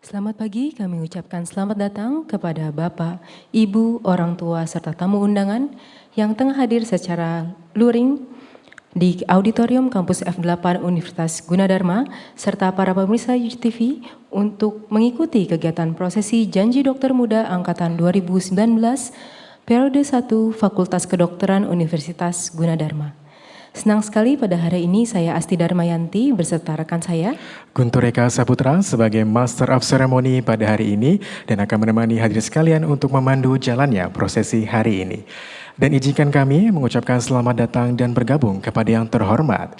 Selamat pagi, kami ucapkan selamat datang kepada Bapak, Ibu, orang tua, serta tamu undangan yang tengah hadir secara luring di Auditorium Kampus F8 Universitas Gunadarma, serta para pemirsa UGTV untuk mengikuti kegiatan prosesi Janji Dokter Muda Angkatan 2019, Periode 1 Fakultas Kedokteran Universitas Gunadarma. Senang sekali pada hari ini saya Asti Darmayanti beserta rekan saya Guntur Eka Saputra sebagai Master of Ceremony pada hari ini dan akan menemani hadirin sekalian untuk memandu jalannya prosesi hari ini. Dan izinkan kami mengucapkan selamat datang dan bergabung kepada yang terhormat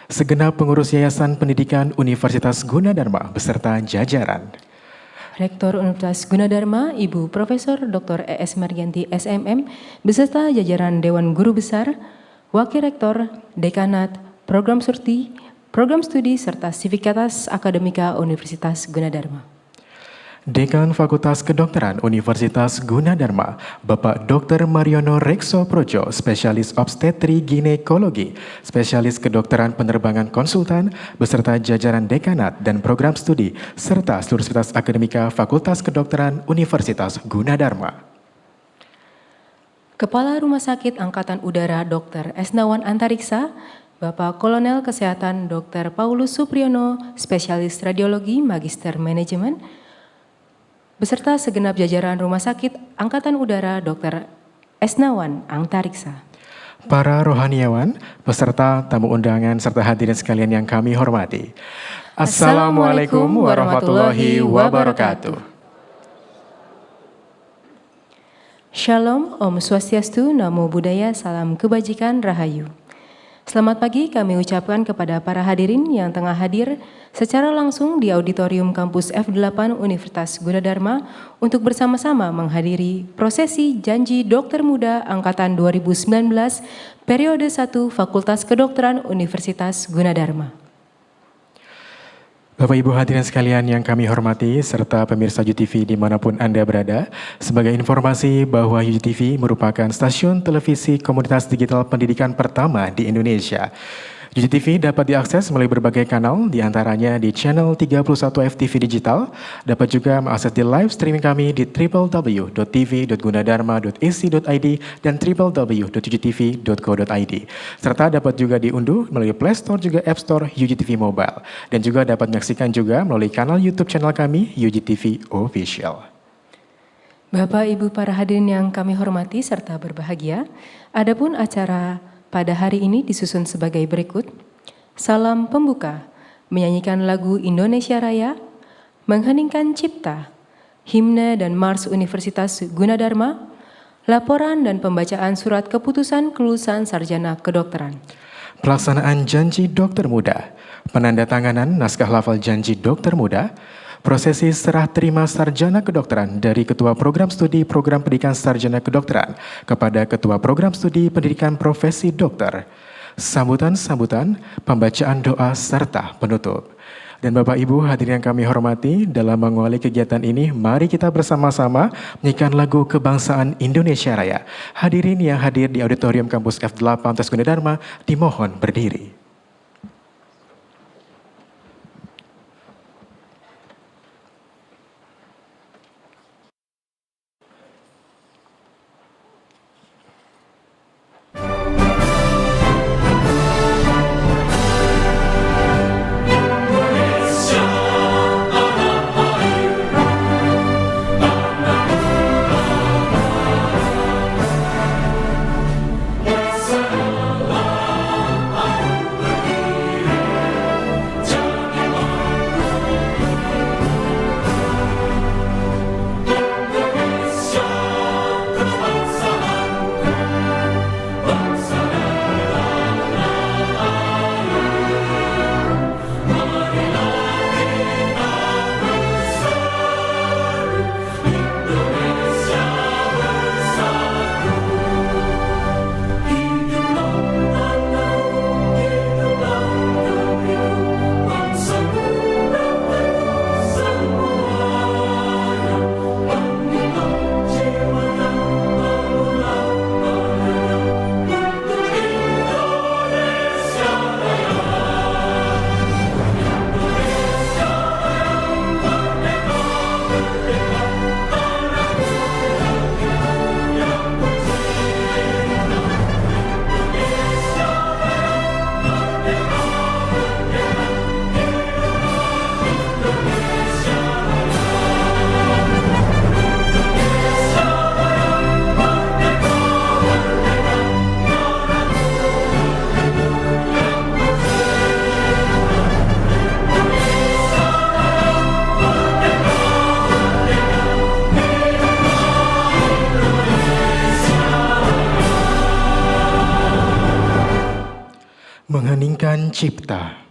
segenap pengurus Yayasan Pendidikan Universitas Gunadarma beserta jajaran. Rektor Universitas Gunadarma, Ibu Profesor Dr. E.S. Margianti SMM, beserta jajaran Dewan Guru Besar, Wakil Rektor, Dekanat, Program Studi, serta Sivitas Akademika Universitas Gunadarma. Dekan Fakultas Kedokteran Universitas Gunadarma, Bapak Dr. Mariono Rekso Projo, Spesialis Obstetri Ginekologi, Spesialis Kedokteran Penerbangan Konsultan, beserta jajaran Dekanat dan Program Studi, serta seluruh Sivitas Akademika Fakultas Kedokteran Universitas Gunadarma. Kepala Rumah Sakit Angkatan Udara Dr. Esnawan Antariksa, Bapak Kolonel Kesehatan Dr. Paulus Supriyono, Spesialis Radiologi Magister Manajemen, beserta segenap jajaran Rumah Sakit Angkatan Udara Dr. Esnawan Antariksa. Para rohaniawan, peserta tamu undangan serta hadirin sekalian yang kami hormati. Assalamualaikum warahmatullahi wabarakatuh. Shalom, Om Swastiastu, Namo Buddhaya, Salam Kebajikan, Rahayu. Selamat pagi kami ucapkan kepada para hadirin yang tengah hadir secara langsung di Auditorium Kampus F8 Universitas Gunadarma untuk bersama-sama menghadiri prosesi Janji Dokter Muda Angkatan 2019, Periode 1 Fakultas Kedokteran Universitas Gunadarma. Bapak Ibu hadirin sekalian yang kami hormati serta pemirsa UGTV dimanapun Anda berada, sebagai informasi bahwa UGTV merupakan stasiun televisi komunitas digital pendidikan pertama di Indonesia. UGTV dapat diakses melalui berbagai kanal, diantaranya di channel 31 FTV Digital, dapat juga mengakses di live streaming kami di www.tv.gunadarma.ac.id dan www.ugtv.co.id. Serta dapat juga diunduh melalui Play Store juga App Store UGTV Mobile. Dan juga dapat menyaksikan juga melalui kanal YouTube channel kami UGTV Official. Bapak Ibu para hadirin yang kami hormati serta berbahagia, adapun acara pada hari ini disusun sebagai berikut. Salam pembuka, menyanyikan lagu Indonesia Raya, mengheningkan cipta, himne dan Mars Universitas Gunadarma, laporan dan pembacaan surat keputusan kelulusan sarjana kedokteran. Pelaksanaan Janji Dokter Muda, penandatanganan naskah lafal Janji Dokter Muda, prosesi serah terima sarjana kedokteran dari Ketua Program Studi Program Pendidikan Sarjana Kedokteran kepada Ketua Program Studi Pendidikan Profesi Dokter, sambutan-sambutan, pembacaan doa, serta penutup. Dan Bapak Ibu hadirin yang kami hormati, dalam mengawali kegiatan ini, mari kita bersama-sama menyanyikan lagu Kebangsaan Indonesia Raya. Hadirin yang hadir di Auditorium Kampus F8 Universitas Gunadarma, dimohon berdiri. Cipta.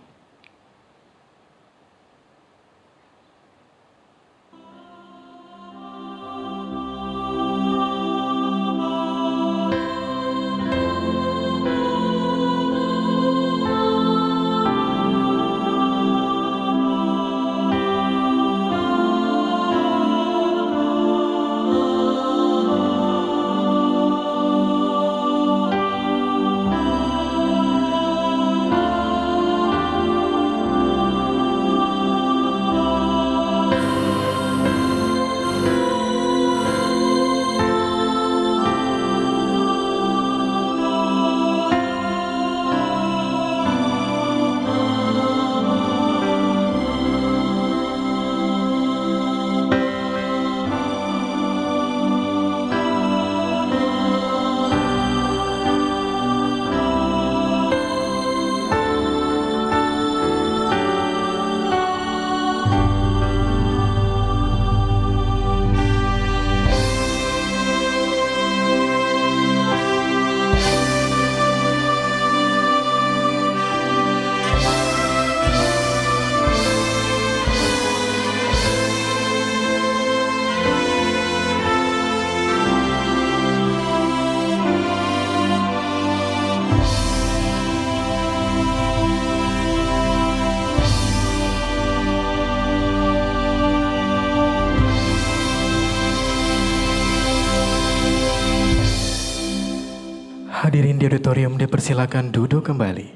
Hadirin di auditorium dipersilakan duduk kembali.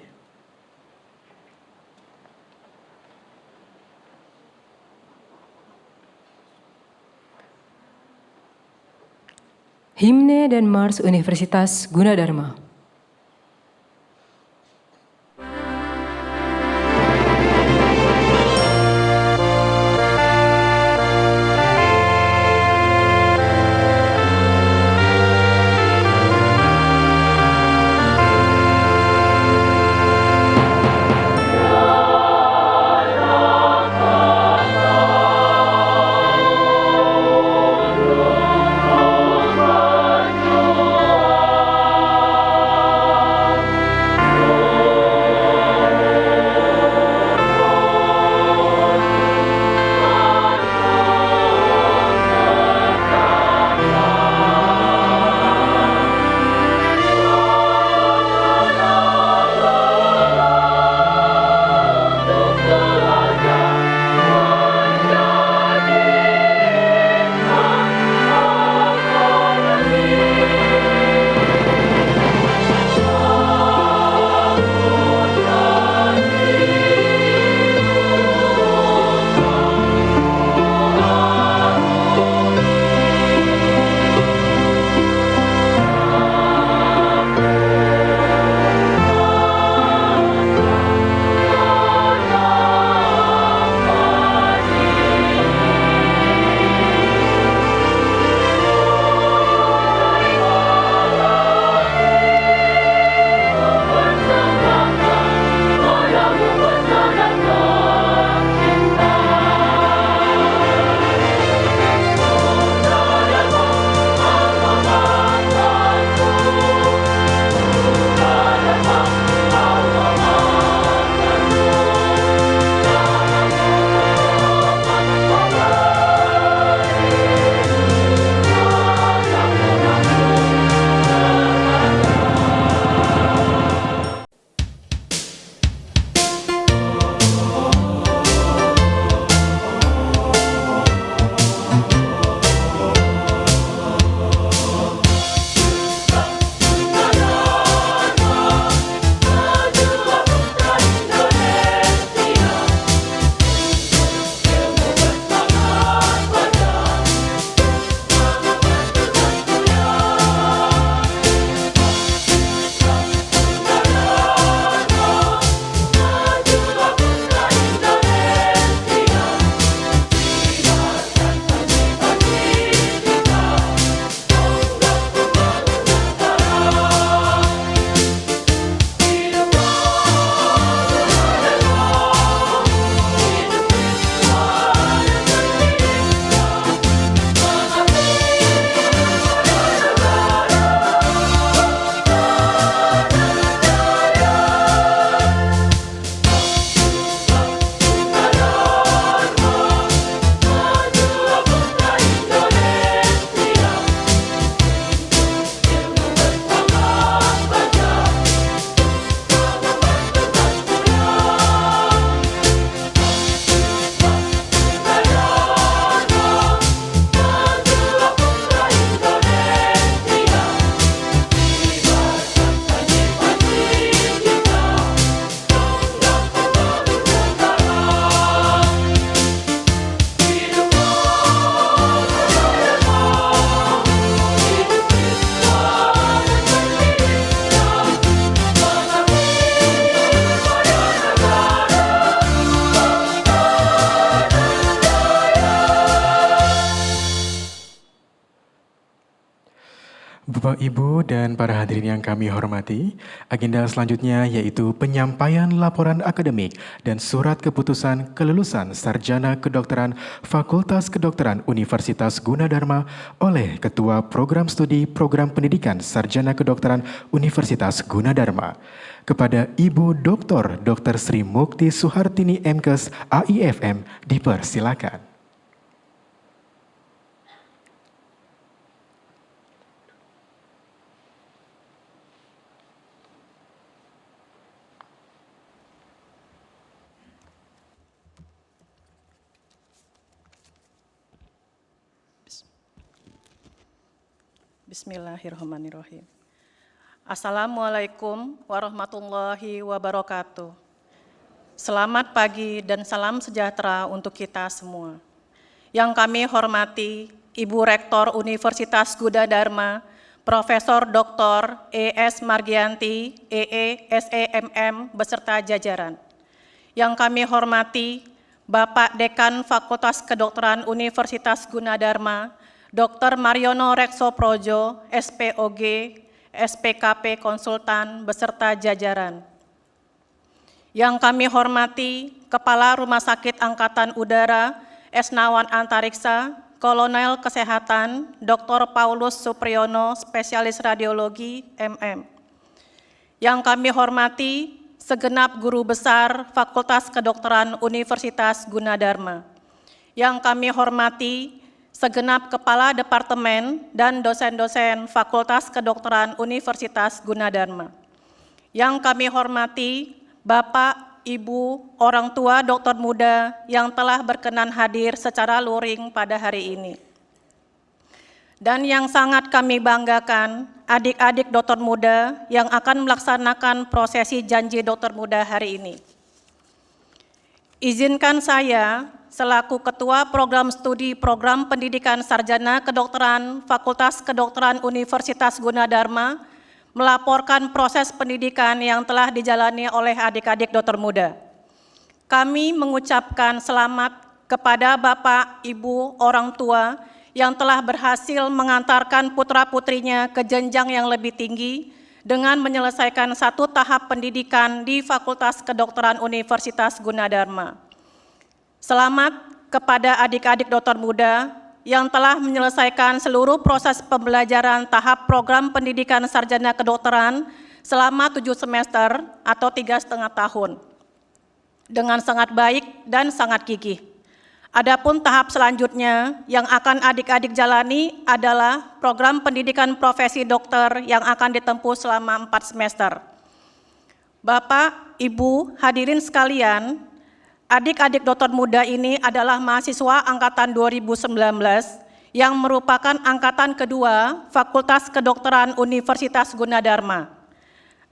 Himne dan Mars Universitas Gunadarma. Bapak, Ibu, dan para hadirin yang kami hormati, agenda selanjutnya yaitu penyampaian laporan akademik dan surat keputusan kelulusan Sarjana Kedokteran Fakultas Kedokteran Universitas Gunadarma oleh Ketua Program Studi Program Pendidikan Sarjana Kedokteran Universitas Gunadarma. Kepada Ibu Dr. Sri Mukti Suhartini MKes AIFM, dipersilakan. Bismillahirrahmanirrahim. Assalamualaikum warahmatullahi wabarakatuh. Selamat pagi dan salam sejahtera untuk kita semua. Yang kami hormati Ibu Rektor Universitas Gunadarma, Profesor Dr. E.S. Margianti, EE, SEMM, beserta jajaran. Yang kami hormati Bapak Dekan Fakultas Kedokteran Universitas Gunadarma, Dr. Mariono Rekso Projo, SPOG, SPKP Konsultan, beserta jajaran. Yang kami hormati Kepala Rumah Sakit Angkatan Udara, Esnawan Antariksa, Kolonel Kesehatan, Dr. Paulus Supriyono, Spesialis Radiologi, MM. Yang kami hormati segenap guru besar Fakultas Kedokteran Universitas Gunadarma. Yang kami hormati segenap kepala departemen dan dosen-dosen Fakultas Kedokteran Universitas Gunadarma. Yang kami hormati Bapak, Ibu, orang tua dokter muda yang telah berkenan hadir secara luring pada hari ini. Dan yang sangat kami banggakan, adik-adik dokter muda yang akan melaksanakan prosesi janji dokter muda hari ini. Izinkan saya selaku Ketua Program Studi Program Pendidikan Sarjana Kedokteran Fakultas Kedokteran Universitas Gunadarma melaporkan proses pendidikan yang telah dijalani oleh adik-adik dokter muda. Kami mengucapkan selamat kepada Bapak, Ibu, orang tua yang telah berhasil mengantarkan putra-putrinya ke jenjang yang lebih tinggi dengan menyelesaikan satu tahap pendidikan di Fakultas Kedokteran Universitas Gunadarma. Selamat kepada adik-adik dokter muda yang telah menyelesaikan seluruh proses pembelajaran tahap program pendidikan sarjana kedokteran selama 7 semester atau 3,5 tahun dengan sangat baik dan sangat gigih. Adapun tahap selanjutnya yang akan adik-adik jalani adalah program pendidikan profesi dokter yang akan ditempuh selama 4 semester. Bapak, Ibu, hadirin sekalian, adik-adik dokter muda ini adalah mahasiswa angkatan 2019 yang merupakan angkatan kedua Fakultas Kedokteran Universitas Gunadarma.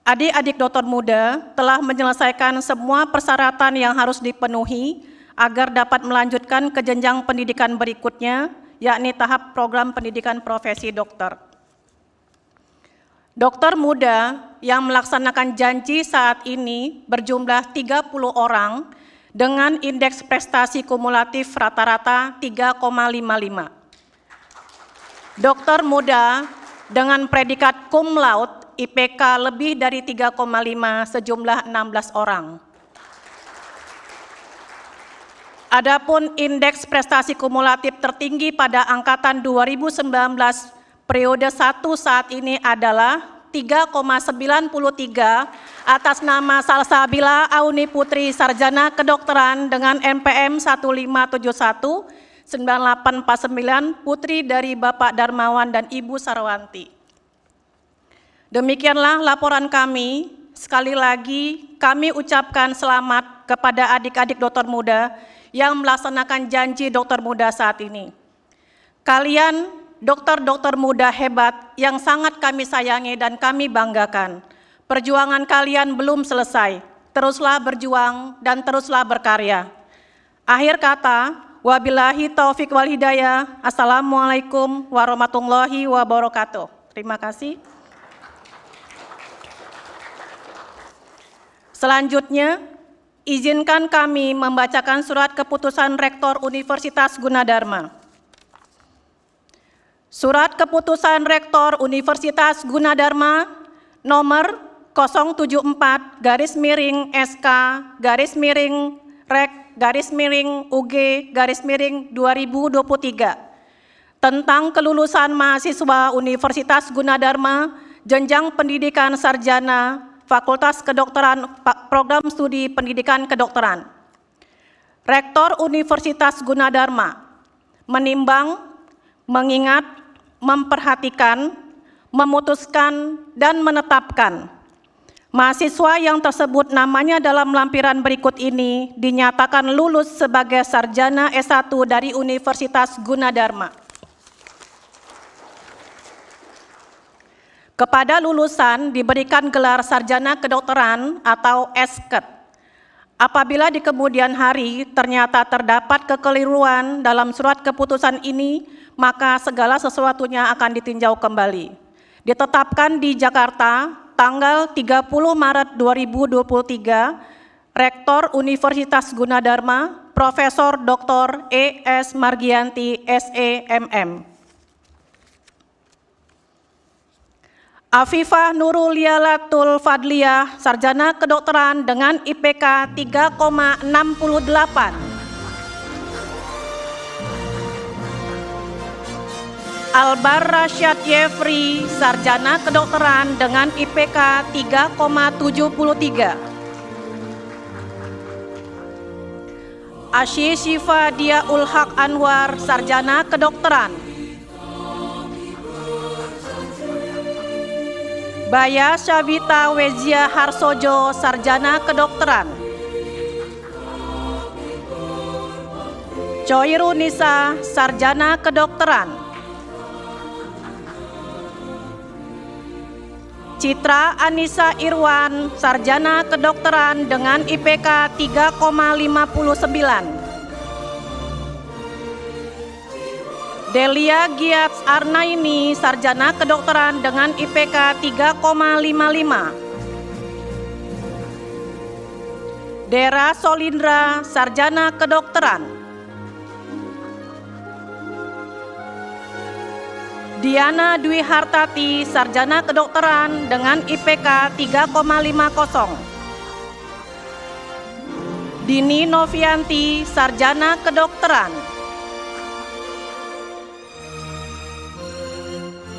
Adik-adik dokter muda telah menyelesaikan semua persyaratan yang harus dipenuhi agar dapat melanjutkan ke jenjang pendidikan berikutnya, yakni tahap program pendidikan profesi dokter. Dokter muda yang melaksanakan janji saat ini berjumlah 30 orang, dengan indeks prestasi kumulatif rata-rata 3,55. Dokter muda dengan predikat cum laude IPK lebih dari 3,5 sejumlah 16 orang. Adapun indeks prestasi kumulatif tertinggi pada angkatan 2019 periode 1 saat ini adalah 3,93 atas nama Salsabila Auni Putri Sarjana Kedokteran dengan NPM 1571-9849 putri dari Bapak Darmawan dan Ibu Sarwanti. Demikianlah laporan kami. Sekali lagi kami ucapkan selamat kepada adik-adik dokter muda yang melaksanakan janji dokter muda saat ini. Kalian dokter-dokter muda hebat yang sangat kami sayangi dan kami banggakan. Perjuangan kalian belum selesai. Teruslah berjuang dan teruslah berkarya. Akhir kata, wabillahi taufik wal hidayah. Assalamualaikum warahmatullahi wabarakatuh. Terima kasih. Selanjutnya, izinkan kami membacakan surat keputusan Rektor Universitas Gunadarma. Surat Keputusan Rektor Universitas Gunadarma nomor 074-Rek-UG-2023 tentang kelulusan mahasiswa Universitas Gunadarma jenjang pendidikan sarjana Fakultas Kedokteran Program Studi Pendidikan Kedokteran. Rektor Universitas Gunadarma menimbang, mengingat, memperhatikan, memutuskan, dan menetapkan mahasiswa yang tersebut namanya dalam lampiran berikut ini dinyatakan lulus sebagai sarjana S1 dari Universitas Gunadarma. Kepada lulusan diberikan gelar sarjana kedokteran atau S.Ket. Apabila di kemudian hari ternyata terdapat kekeliruan dalam surat keputusan ini, maka segala sesuatunya akan ditinjau kembali. Ditetapkan di Jakarta tanggal 30 Maret 2023, Rektor Universitas Gunadarma, Profesor Dr. E.S. Margianti, S.E.M.M. Afifah Nurul Yalatul Fadliyah, Sarjana Kedokteran dengan IPK 3,68. Albar Rasyad Yefri, Sarjana Kedokteran dengan IPK 3,73. Asy Syifa Dia Ulhaq Anwar, Sarjana Kedokteran. Baya Syabita Wezia Harsojo, Sarjana Kedokteran. Choirunisa, Sarjana Kedokteran. Citra Anissa Irwan, Sarjana Kedokteran dengan IPK 3,59. Delia Giats Arnaini, Sarjana Kedokteran dengan IPK 3,55. Dera Solindra, Sarjana Kedokteran. Diana Dwi Hartati, Sarjana Kedokteran dengan IPK 3,50. Dini Novianti, Sarjana Kedokteran.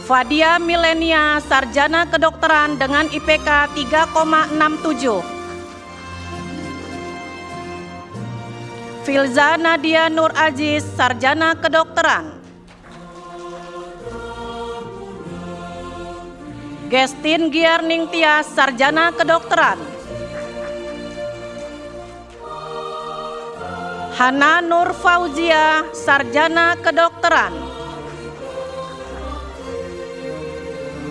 Fadia Milenia, Sarjana Kedokteran dengan IPK 3,67. Filza Nadia Nur Aziz, Sarjana Kedokteran. Gestin Giarning Tias, Sarjana Kedokteran. Hana Nur Fauzia, Sarjana Kedokteran.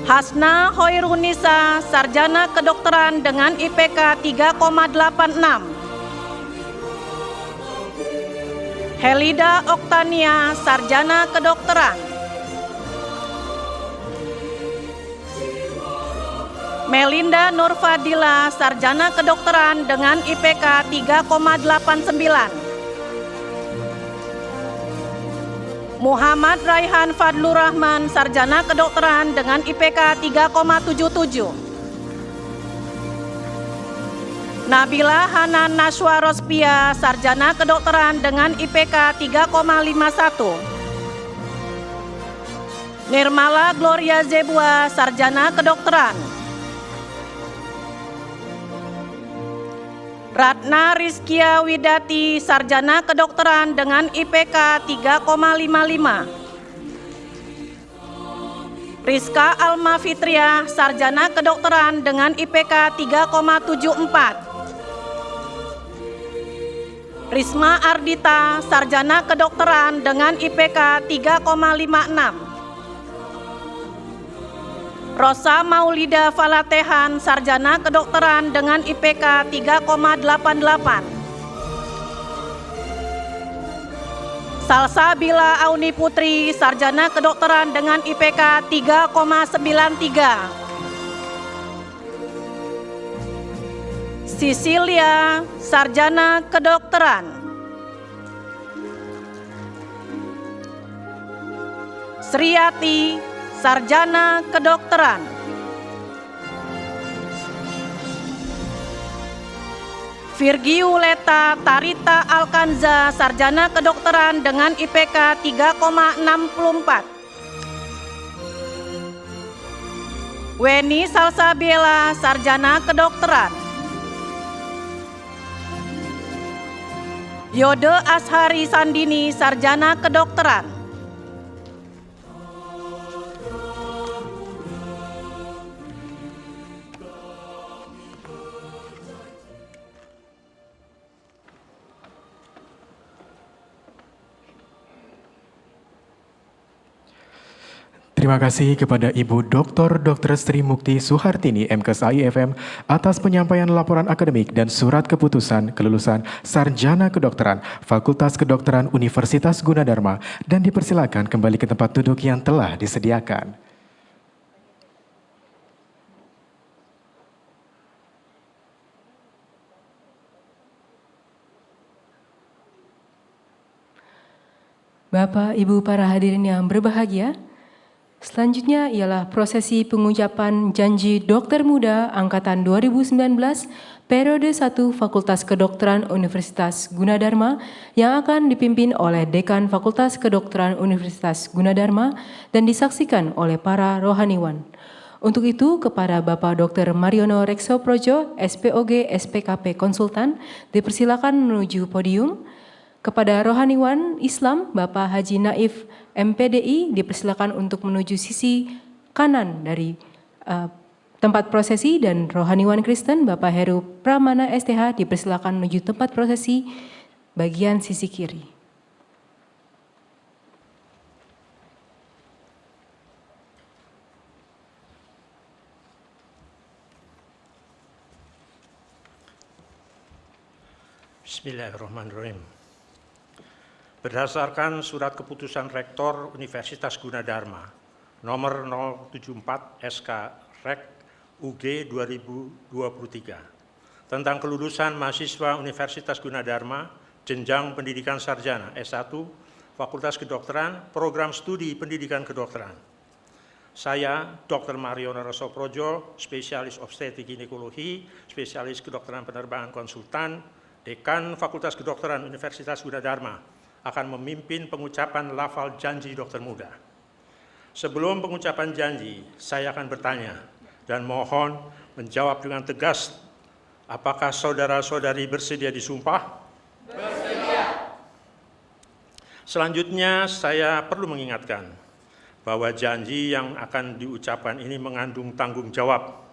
Hasna Hoirunisa, Sarjana Kedokteran dengan IPK 3,86. Helida Oktania, Sarjana Kedokteran. Melinda Nurfadila, Sarjana Kedokteran dengan IPK 3,89. Muhammad Raihan Fadlur Rahman, Sarjana Kedokteran dengan IPK 3,77. Nabila Hanan Nashwa Rospia, Sarjana Kedokteran dengan IPK 3,51. Nirmala Gloria Zebua, Sarjana Kedokteran. Ratna Rizkia Widati, Sarjana Kedokteran dengan IPK 3,55. Rizka Alma Fitria, Sarjana Kedokteran dengan IPK 3,74. Risma Ardita, Sarjana Kedokteran dengan IPK 3,56. Rosa Maulida Falatehan, Sarjana Kedokteran dengan IPK 3,88. Salsabila Auni Putri, Sarjana Kedokteran dengan IPK 3,93. Sisilia, Sarjana Kedokteran. Sriati, Sarjana Kedokteran. Virgiuleta Tarita Alkanza, Sarjana Kedokteran dengan IPK 3,64. Weni Salsabella, Sarjana Kedokteran. Yode Ashari Sandini, Sarjana Kedokteran. Terima kasih kepada Ibu Dr. Sri Mukti Suhartini, MKes IFM, atas penyampaian laporan akademik dan surat keputusan kelulusan Sarjana Kedokteran Fakultas Kedokteran Universitas Gunadarma, dan dipersilakan kembali ke tempat duduk yang telah disediakan. Bapak, Ibu, para hadirin yang berbahagia, selanjutnya ialah prosesi pengucapan janji dokter muda angkatan 2019 periode 1 Fakultas Kedokteran Universitas Gunadarma yang akan dipimpin oleh Dekan Fakultas Kedokteran Universitas Gunadarma dan disaksikan oleh para rohaniwan. Untuk itu, kepada Bapak Dr. Mariono Reksoprojo, SPOG SPKP Konsultan, dipersilakan menuju podium. Kepada rohaniwan Islam, Bapak Haji Naif MPDI, dipersilakan untuk menuju sisi kanan dari tempat prosesi, dan rohaniwan Kristen, Bapak Heru Pramana STH, dipersilakan menuju tempat prosesi bagian sisi kiri. Bismillahirrahmanirrahim. Berdasarkan surat keputusan Rektor Universitas Gunadarma nomor 074 SK Rek UG 2023 tentang kelulusan mahasiswa Universitas Gunadarma jenjang pendidikan sarjana S1 Fakultas Kedokteran Program Studi Pendidikan Kedokteran. Saya Dr. Mariono Reksoprojo, spesialis obstetrik ginekologi, spesialis kedokteran penerbangan konsultan, Dekan Fakultas Kedokteran Universitas Gunadarma, akan memimpin pengucapan lafal janji dokter muda. Sebelum pengucapan janji, saya akan bertanya dan mohon menjawab dengan tegas, apakah saudara-saudari bersedia disumpah? Bersedia. Selanjutnya, saya perlu mengingatkan bahwa janji yang akan diucapkan ini mengandung tanggung jawab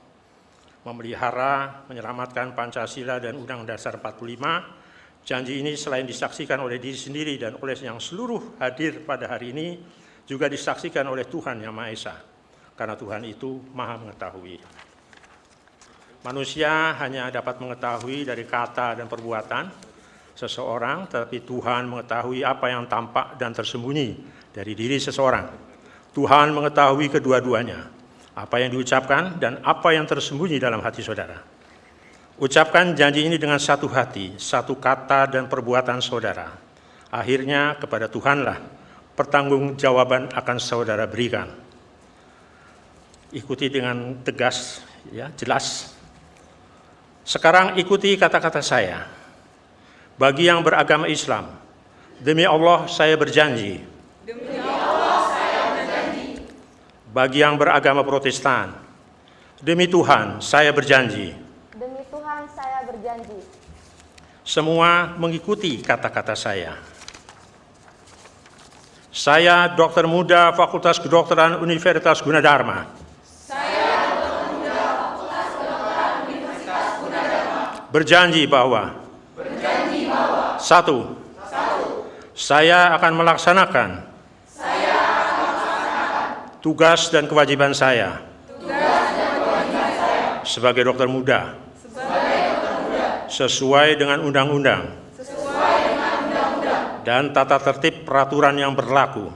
memelihara, menyelamatkan Pancasila dan Undang-Undang Dasar 45. Janji ini selain disaksikan oleh diri sendiri dan oleh yang seluruh hadir pada hari ini, juga disaksikan oleh Tuhan Yang Maha Esa, karena Tuhan itu Maha mengetahui. Manusia hanya dapat mengetahui dari kata dan perbuatan seseorang, tetapi Tuhan mengetahui apa yang tampak dan tersembunyi dari diri seseorang. Tuhan mengetahui kedua-duanya, apa yang diucapkan dan apa yang tersembunyi dalam hati saudara. Ucapkan janji ini dengan satu hati, satu kata dan perbuatan saudara. Akhirnya kepada Tuhanlah pertanggungjawaban akan saudara berikan. Ikuti dengan tegas, ya, jelas. Sekarang ikuti kata-kata saya. Bagi yang beragama Islam, demi Allah saya berjanji. Demi Allah saya berjanji. Bagi yang beragama Protestan, demi Tuhan saya berjanji. Berjanji. Semua mengikuti kata-kata saya. Saya dokter muda Fakultas Kedokteran Universitas Gunadarma. Saya dokter muda Fakultas Kedokteran Universitas Gunadarma. Berjanji bahwa. Satu. Saya akan melaksanakan. Tugas dan kewajiban saya. Sebagai dokter muda. Sesuai dengan undang-undang dan tata tertib peraturan yang berlaku,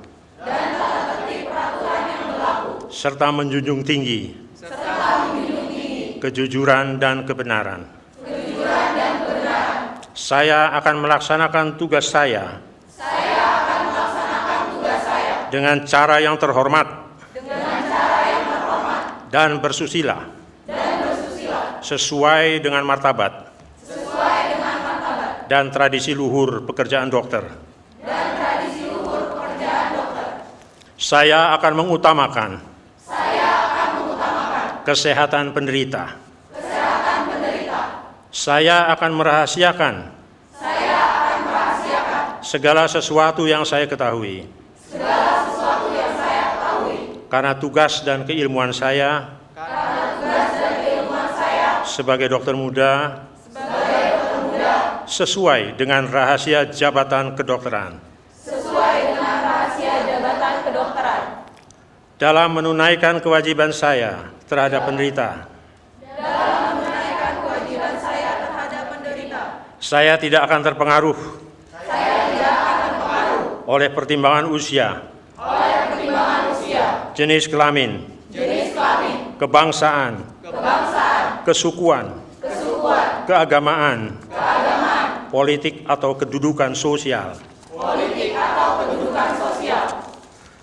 serta menjunjung tinggi kejujuran dan kebenaran. Saya akan melaksanakan tugas saya dengan cara yang terhormat dan bersusila sesuai dengan martabat dan tradisi luhur pekerjaan dokter. Saya akan mengutamakan kesehatan penderita. Saya akan merahasiakan segala sesuatu yang saya ketahui. Karena tugas dan keilmuan saya sebagai dokter muda sesuai dengan rahasia jabatan kedokteran. Dalam menunaikan kewajiban saya terhadap penderita, saya tidak akan terpengaruh oleh pertimbangan usia, jenis kelamin, kebangsaan, kesukuan, keagamaan, politik atau kedudukan sosial.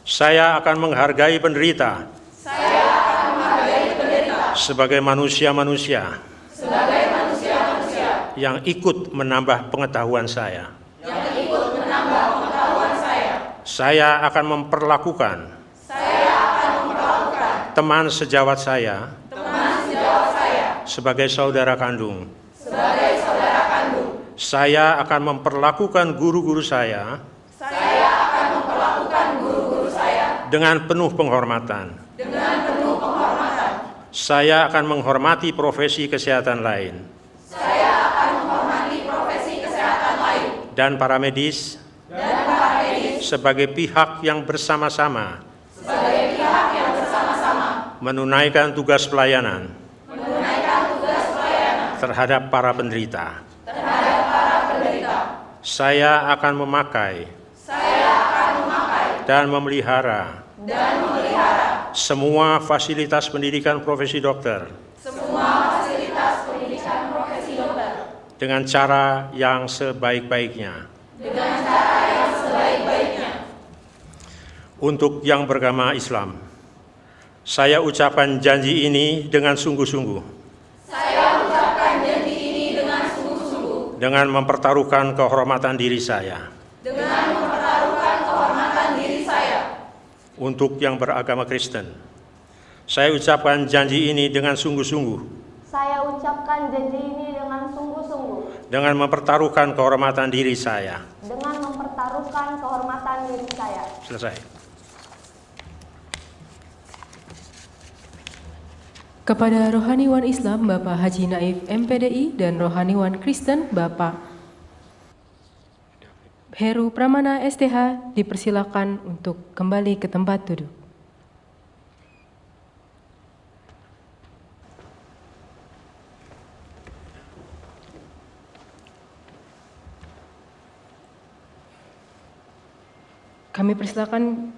Saya akan menghargai penderita sebagai manusia-manusia yang ikut menambah pengetahuan saya. Saya akan memperlakukan teman sejawat saya sebagai saudara kandung. Saya akan memperlakukan guru-guru saya dengan penuh penghormatan. Saya akan menghormati profesi kesehatan lain. Dan para medis sebagai pihak yang bersama-sama menunaikan tugas pelayanan terhadap para penderita. Saya akan memakai dan memelihara semua fasilitas pendidikan profesi dokter dengan cara yang sebaik-baiknya. Untuk yang beragama Islam, saya ucapkan janji ini dengan sungguh-sungguh. Dengan mempertaruhkan kehormatan diri saya. Untuk yang beragama Kristen, saya ucapkan janji ini dengan sungguh-sungguh. Saya ucapkan janji ini dengan sungguh-sungguh. Dengan mempertaruhkan kehormatan diri saya. Dengan mempertaruhkan kehormatan diri saya. Selesai. Kepada Rohaniwan Islam Bapak Haji Naif MPDI dan Rohaniwan Kristen Bapak Heru Pramana STH dipersilakan untuk kembali ke tempat duduk. Kami persilakan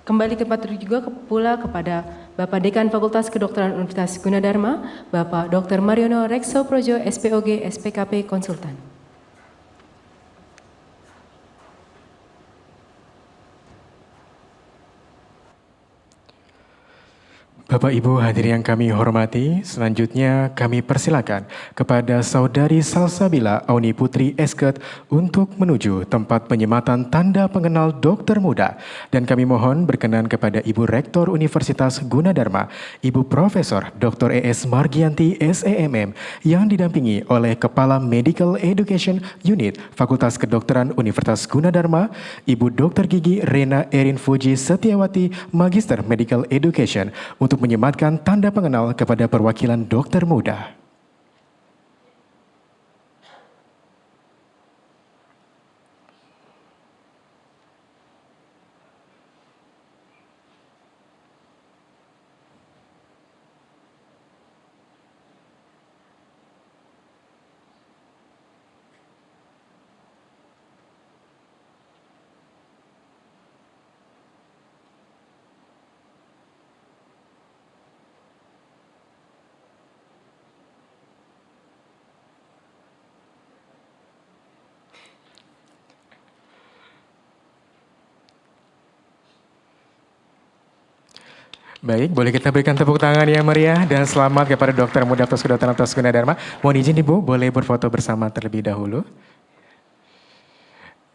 kembali ke tempat duduk juga pula kepada Bapak Dekan Fakultas Kedokteran Universitas Gunadarma, Bapak Dr. Mariono Rekso Projo, SPOG, SPKP Konsultan. Bapak Ibu hadirin yang kami hormati, selanjutnya kami persilakan kepada Saudari Salsabila Auni Putri Esket untuk menuju tempat penyematan tanda pengenal dokter muda, dan kami mohon berkenan kepada Ibu Rektor Universitas Gunadarma, Ibu Profesor Dr. ES Margianti SEMM yang didampingi oleh Kepala Medical Education Unit Fakultas Kedokteran Universitas Gunadarma, Ibu Dr. Gigi Rena Erin Fuji Setiawati Magister Medical Education untuk menyematkan tanda pengenal kepada perwakilan dokter muda. Baik, boleh kita berikan tepuk tangan yang meriah dan selamat kepada Dokter Muda Fakultas Kedokteran Universitas Gunadarma. Mohon izin Ibu, boleh berfoto bersama terlebih dahulu.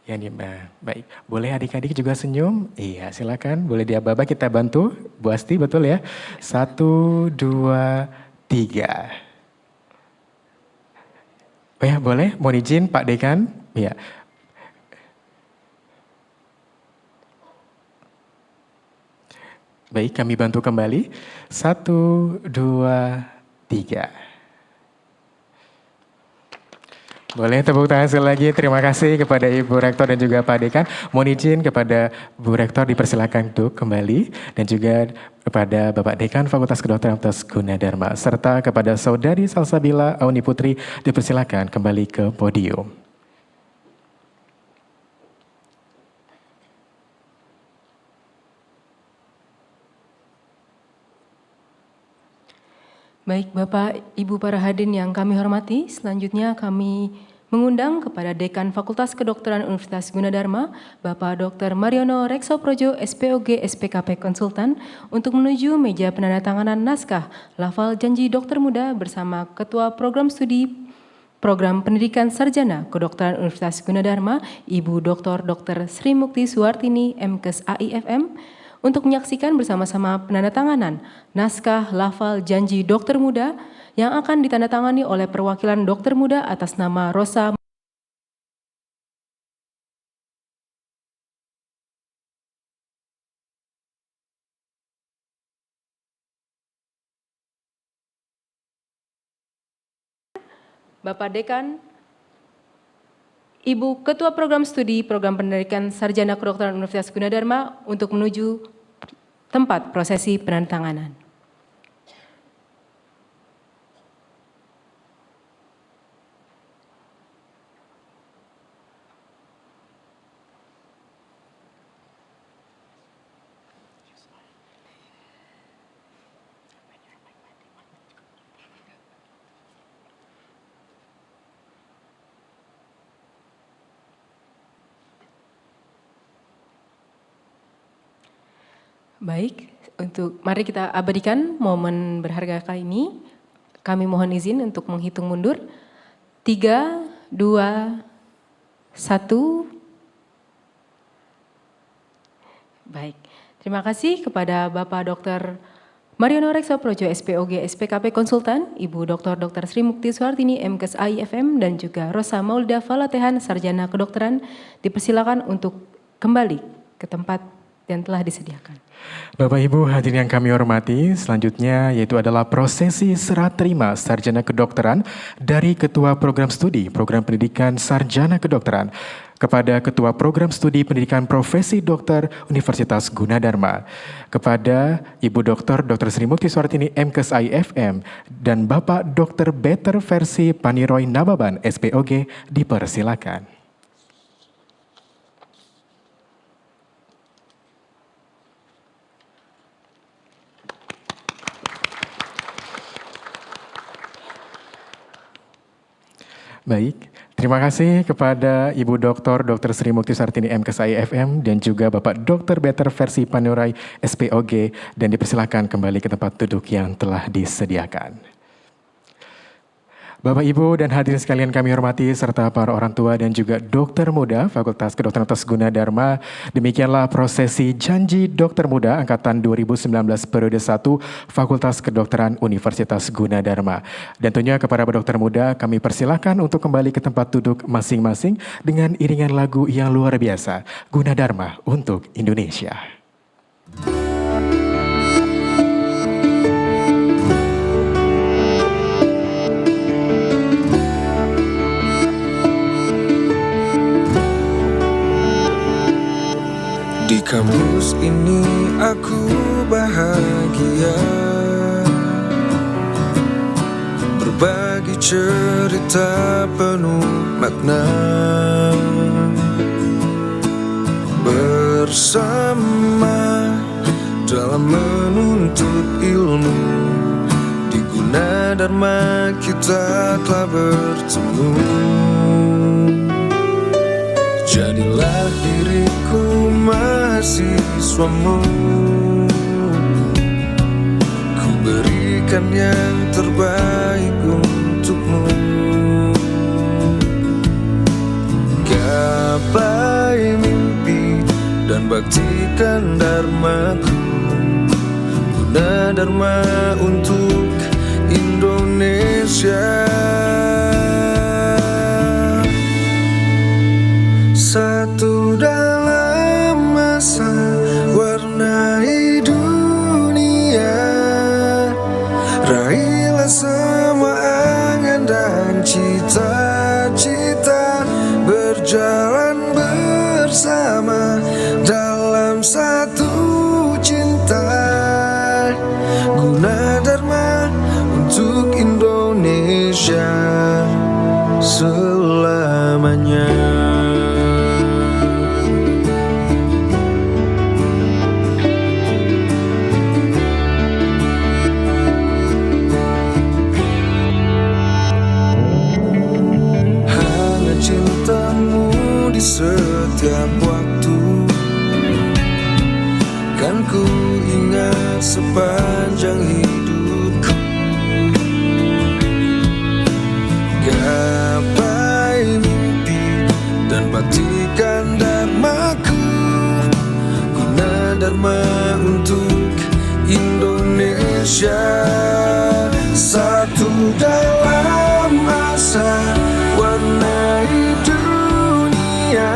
Ya nih, baik. Boleh adik-adik juga senyum? Iya, silakan. Boleh diaba-aba kita bantu. Bu Asti, betul ya? 1, 2, 3. Oh ya, boleh. Mohon izin Pak Dekan. Iya. Baik, kami bantu kembali. 1, 2, 3. Boleh tepuk tangan sekali lagi. Terima kasih kepada Ibu Rektor dan juga Pak Dekan. Mohon izin kepada Bu Rektor dipersilakan duduk kembali. Dan juga kepada Bapak Dekan Fakultas Kedokteran Universitas Gunadarma. Serta kepada Saudari Salsabila Auni Putri dipersilakan kembali ke podium. Baik Bapak, Ibu para hadirin yang kami hormati, selanjutnya kami mengundang kepada Dekan Fakultas Kedokteran Universitas Gunadarma, Bapak Dr. Mariono Reksoprojo, SPOG, SPKP Konsultan, untuk menuju meja penandatanganan naskah lafal janji dokter muda bersama Ketua Program Studi Program Pendidikan Sarjana Kedokteran Universitas Gunadarma, Ibu Dr. Sri Mukti Suwartini, MKes AIFM, untuk menyaksikan bersama-sama penandatanganan naskah lafal janji dokter muda yang akan ditandatangani oleh perwakilan dokter muda atas nama Rosa Bapak Dekan, Ibu Ketua Program Studi Program Pendidikan Sarjana Kedokteran Universitas Gunadarma untuk menuju tempat prosesi penandatanganan. Baik, mari kita abadikan momen berharga kali ini. Kami mohon izin untuk menghitung mundur. 3, 2, 1. Baik, terima kasih kepada Bapak Dr. Mariono Reksoprojo, SPOG, SPKP Konsultan, Ibu Dr. Sri Mukti Suwartini, MKes AIFM, dan juga Rosa Maulida Falatehan, Sarjana Kedokteran, dipersilakan untuk kembali ke tempat yang telah disediakan. Bapak Ibu hadirin yang kami hormati, selanjutnya yaitu adalah prosesi serah terima sarjana kedokteran dari Ketua Program Studi Program Pendidikan Sarjana Kedokteran kepada Ketua Program Studi Pendidikan Profesi Dokter Universitas Gunadarma, kepada Ibu Dr. Sri Mukti Suwartini, MKes AIFM, dan Bapak Dr. Better Versi Paniroy Nababan, SPOG, dipersilakan. Baik, terima kasih kepada Ibu Dr. Sri Mukti Suwartini, MKes AIFM, dan juga Bapak Dr. Better Versi Paniroy, SPOG, dan dipersilakan kembali ke tempat duduk yang telah disediakan. Bapak, Ibu, dan hadirin sekalian kami hormati, serta para orang tua dan juga dokter muda Fakultas Kedokteran Universitas Gunadarma, demikianlah prosesi janji dokter muda Angkatan 2019 periode 1 Fakultas Kedokteran Universitas Gunadarma. Dan tentunya kepada dokter muda kami persilakan untuk kembali ke tempat duduk masing-masing dengan iringan lagu yang luar biasa, Gunadarma untuk Indonesia. Di kampus ini aku bahagia, berbagi cerita penuh makna, bersama dalam menuntut ilmu. Di Gunadarma kita telah bertemu. Jadilah diriku mahasiswamu, berikan yang terbaik untukmu. Gapai mimpi dan baktikan dharmaku, guna dharma untuk Indonesia. Satu dalam masa warnai dunia, raihlah semua angan dan cita-cita, berjalan bersama dalam satu cinta, guna dharma untuk Indonesia selamanya. Di setiap waktu kan ku ingat sepanjang hidupku. Gapai mimpi dan baktikan dharmaku, guna dharma untuk Indonesia. Satu dalam masa warnai dunia,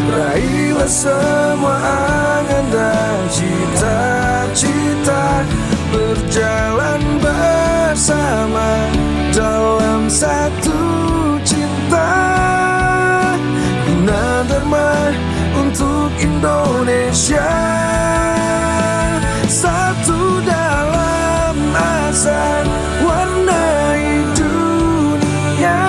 raihlah semua angan dan cita-cita, berjalan bersama dalam satu cinta, guna dharma untuk Indonesia. Satu dalam masa warnai dunia,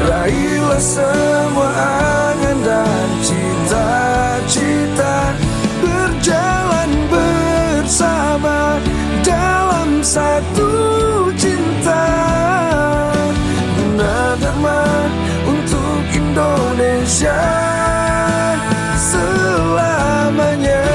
raihlah semua angan dan cita-cita, berjalan bersama dalam satu cinta, guna dharma untuk Indonesia selamanya.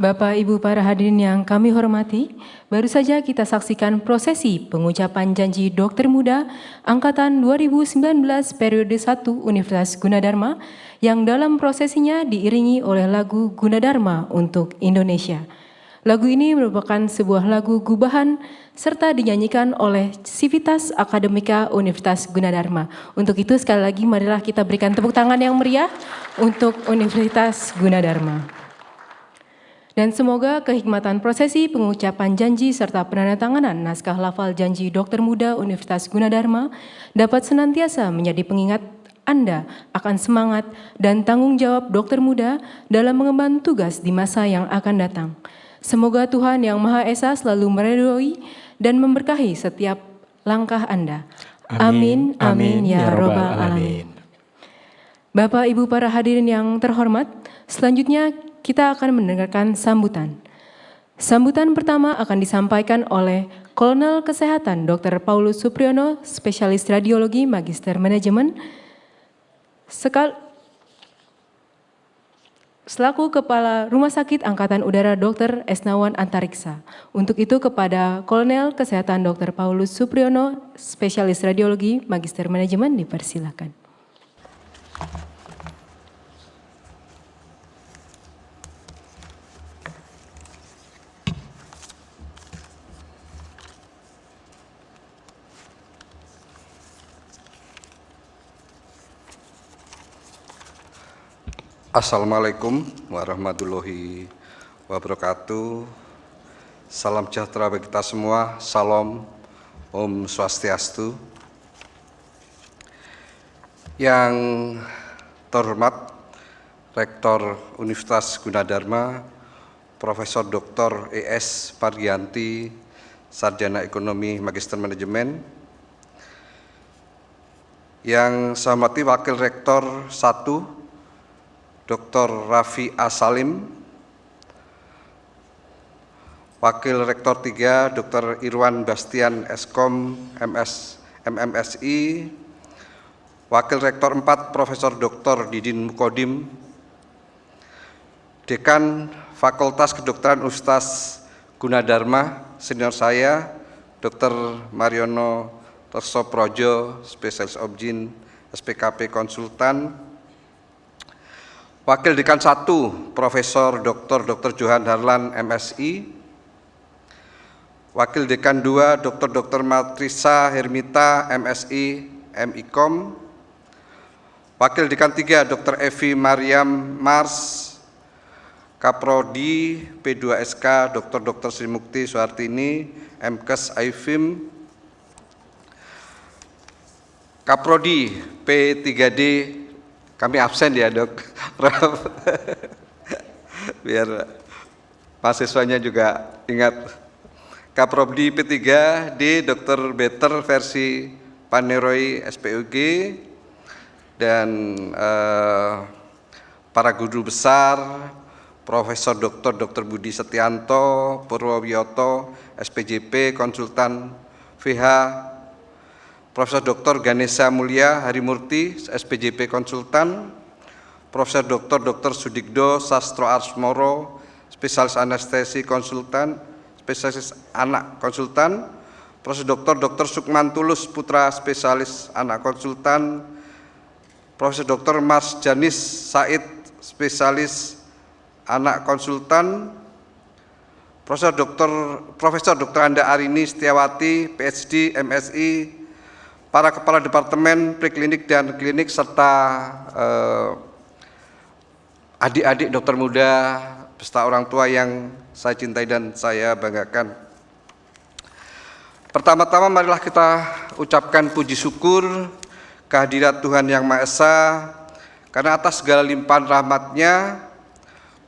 Bapak, Ibu, para hadirin yang kami hormati, baru saja kita saksikan prosesi pengucapan janji Dokter Muda Angkatan 2019 periode 1 Universitas Gunadarma yang dalam prosesinya diiringi oleh lagu Gunadarma untuk Indonesia. Lagu ini merupakan sebuah lagu gubahan serta dinyanyikan oleh Civitas Akademika Universitas Gunadarma. Untuk itu sekali lagi marilah kita berikan tepuk tangan yang meriah untuk Universitas Gunadarma. Dan semoga kehikmatan prosesi pengucapan janji serta penandatanganan naskah lafal janji Dokter Muda Universitas Gunadarma dapat senantiasa menjadi pengingat Anda akan semangat dan tanggung jawab dokter muda dalam mengemban tugas di masa yang akan datang. Semoga Tuhan Yang Maha Esa selalu meridhoi dan memberkahi setiap langkah Anda. Amin, amin, ya robbal alamin. Bapak, Ibu, para hadirin yang terhormat, selanjutnya kita akan mendengarkan sambutan. Sambutan pertama akan disampaikan oleh Kolonel Kesehatan Dr. Paulus Supriyono, Spesialis Radiologi, Magister Manajemen, selaku Kepala Rumah Sakit Angkatan Udara Dr. Esnawan Antariksa. Untuk itu kepada Kolonel Kesehatan Dr. Paulus Supriyono, Spesialis Radiologi, Magister Manajemen, dipersilakan. Assalamualaikum warahmatullahi wabarakatuh. Salam sejahtera bagi kita semua. Salam, Om Swastiastu. Yang terhormat Rektor Universitas Gunadarma, Profesor Dr. E.S. Pargianti, Sarjana Ekonomi Magister Manajemen. Yang saya hormati Wakil Rektor 1, Dr. Raffi A. Salim. Wakil Rektor 3, Dr. Irwan Bastian Eskom MMSI. Wakil Rektor 4, Profesor Dr. Didin Mukodim. Dekan Fakultas Kedokteran Universitas Gunadarma, senior saya, Dr. Mariono Tersoprojo, spesialis Obgyn, SPKP Konsultan. Wakil Dekan 1, Profesor Dr. Johan Harlan, MSI. Wakil Dekan 2, Dr. Matrisa Hermita, MSI, MIKOM. Wakil Dekan 3, Dr. Evi Mariam Mars, Kaprodi P2SK, Dr. Sri Mukti Suhartini, MKes AIFIM. Kaprodi P3D, kami absen ya dok, biar mahasiswanya juga ingat. Kaprodi P3D, Dr. Better versi Paneroi SPUG, dan para guru besar, Profesor Dr. Budi Setianto, Purwowiyoto, SPJP, Konsultan VH, Profesor Dr. Ganesha Mulia Harimurti, SPJP Konsultan, Profesor Dr. Sudikdo Sastro Arsmoro, Spesialis Anestesi Konsultan, Spesialis Anak Konsultan, Profesor Dr. Sukman Tulus Putra, Spesialis Anak Konsultan, Profesor Dr. Mas Janis Said, Spesialis Anak Konsultan, Profesor Dr. Anda Arini Setiawati, PhD, MSI, para kepala departemen preklinik dan klinik, serta adik-adik dokter muda beserta orang tua yang saya cintai dan saya banggakan. Pertama-tama marilah kita ucapkan puji syukur kehadirat Tuhan Yang Maha Esa, karena atas segala limpahan rahmat-Nya,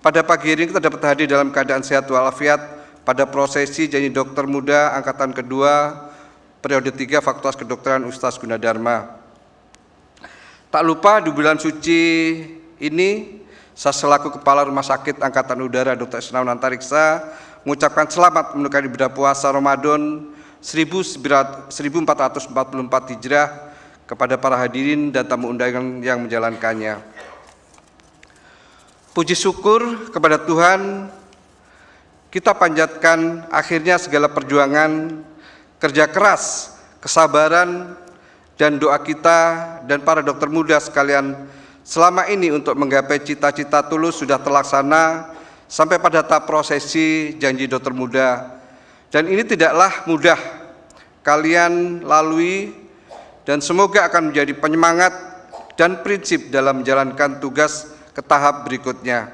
pada pagi hari ini kita dapat hadir dalam keadaan sehat walafiat pada prosesi Janji Dokter Muda Angkatan Kedua periode 3 Fakultas Kedokteran Universitas Gunadarma. Tak lupa di bulan suci ini, saya selaku Kepala Rumah Sakit Angkatan Udara Dr. Isnawan Antariksa mengucapkan selamat menunaikan ibadah puasa Ramadan 1444 Hijrah kepada para hadirin dan tamu undangan yang menjalankannya. Puji syukur kepada Tuhan, kita panjatkan akhirnya segala perjuangan, kerja keras, kesabaran, dan doa kita dan para dokter muda sekalian selama ini untuk menggapai cita-cita tulus sudah terlaksana sampai pada tahap prosesi Janji Dokter Muda. Dan ini tidaklah mudah kalian lalui, dan semoga akan menjadi penyemangat dan prinsip dalam menjalankan tugas ke tahap berikutnya.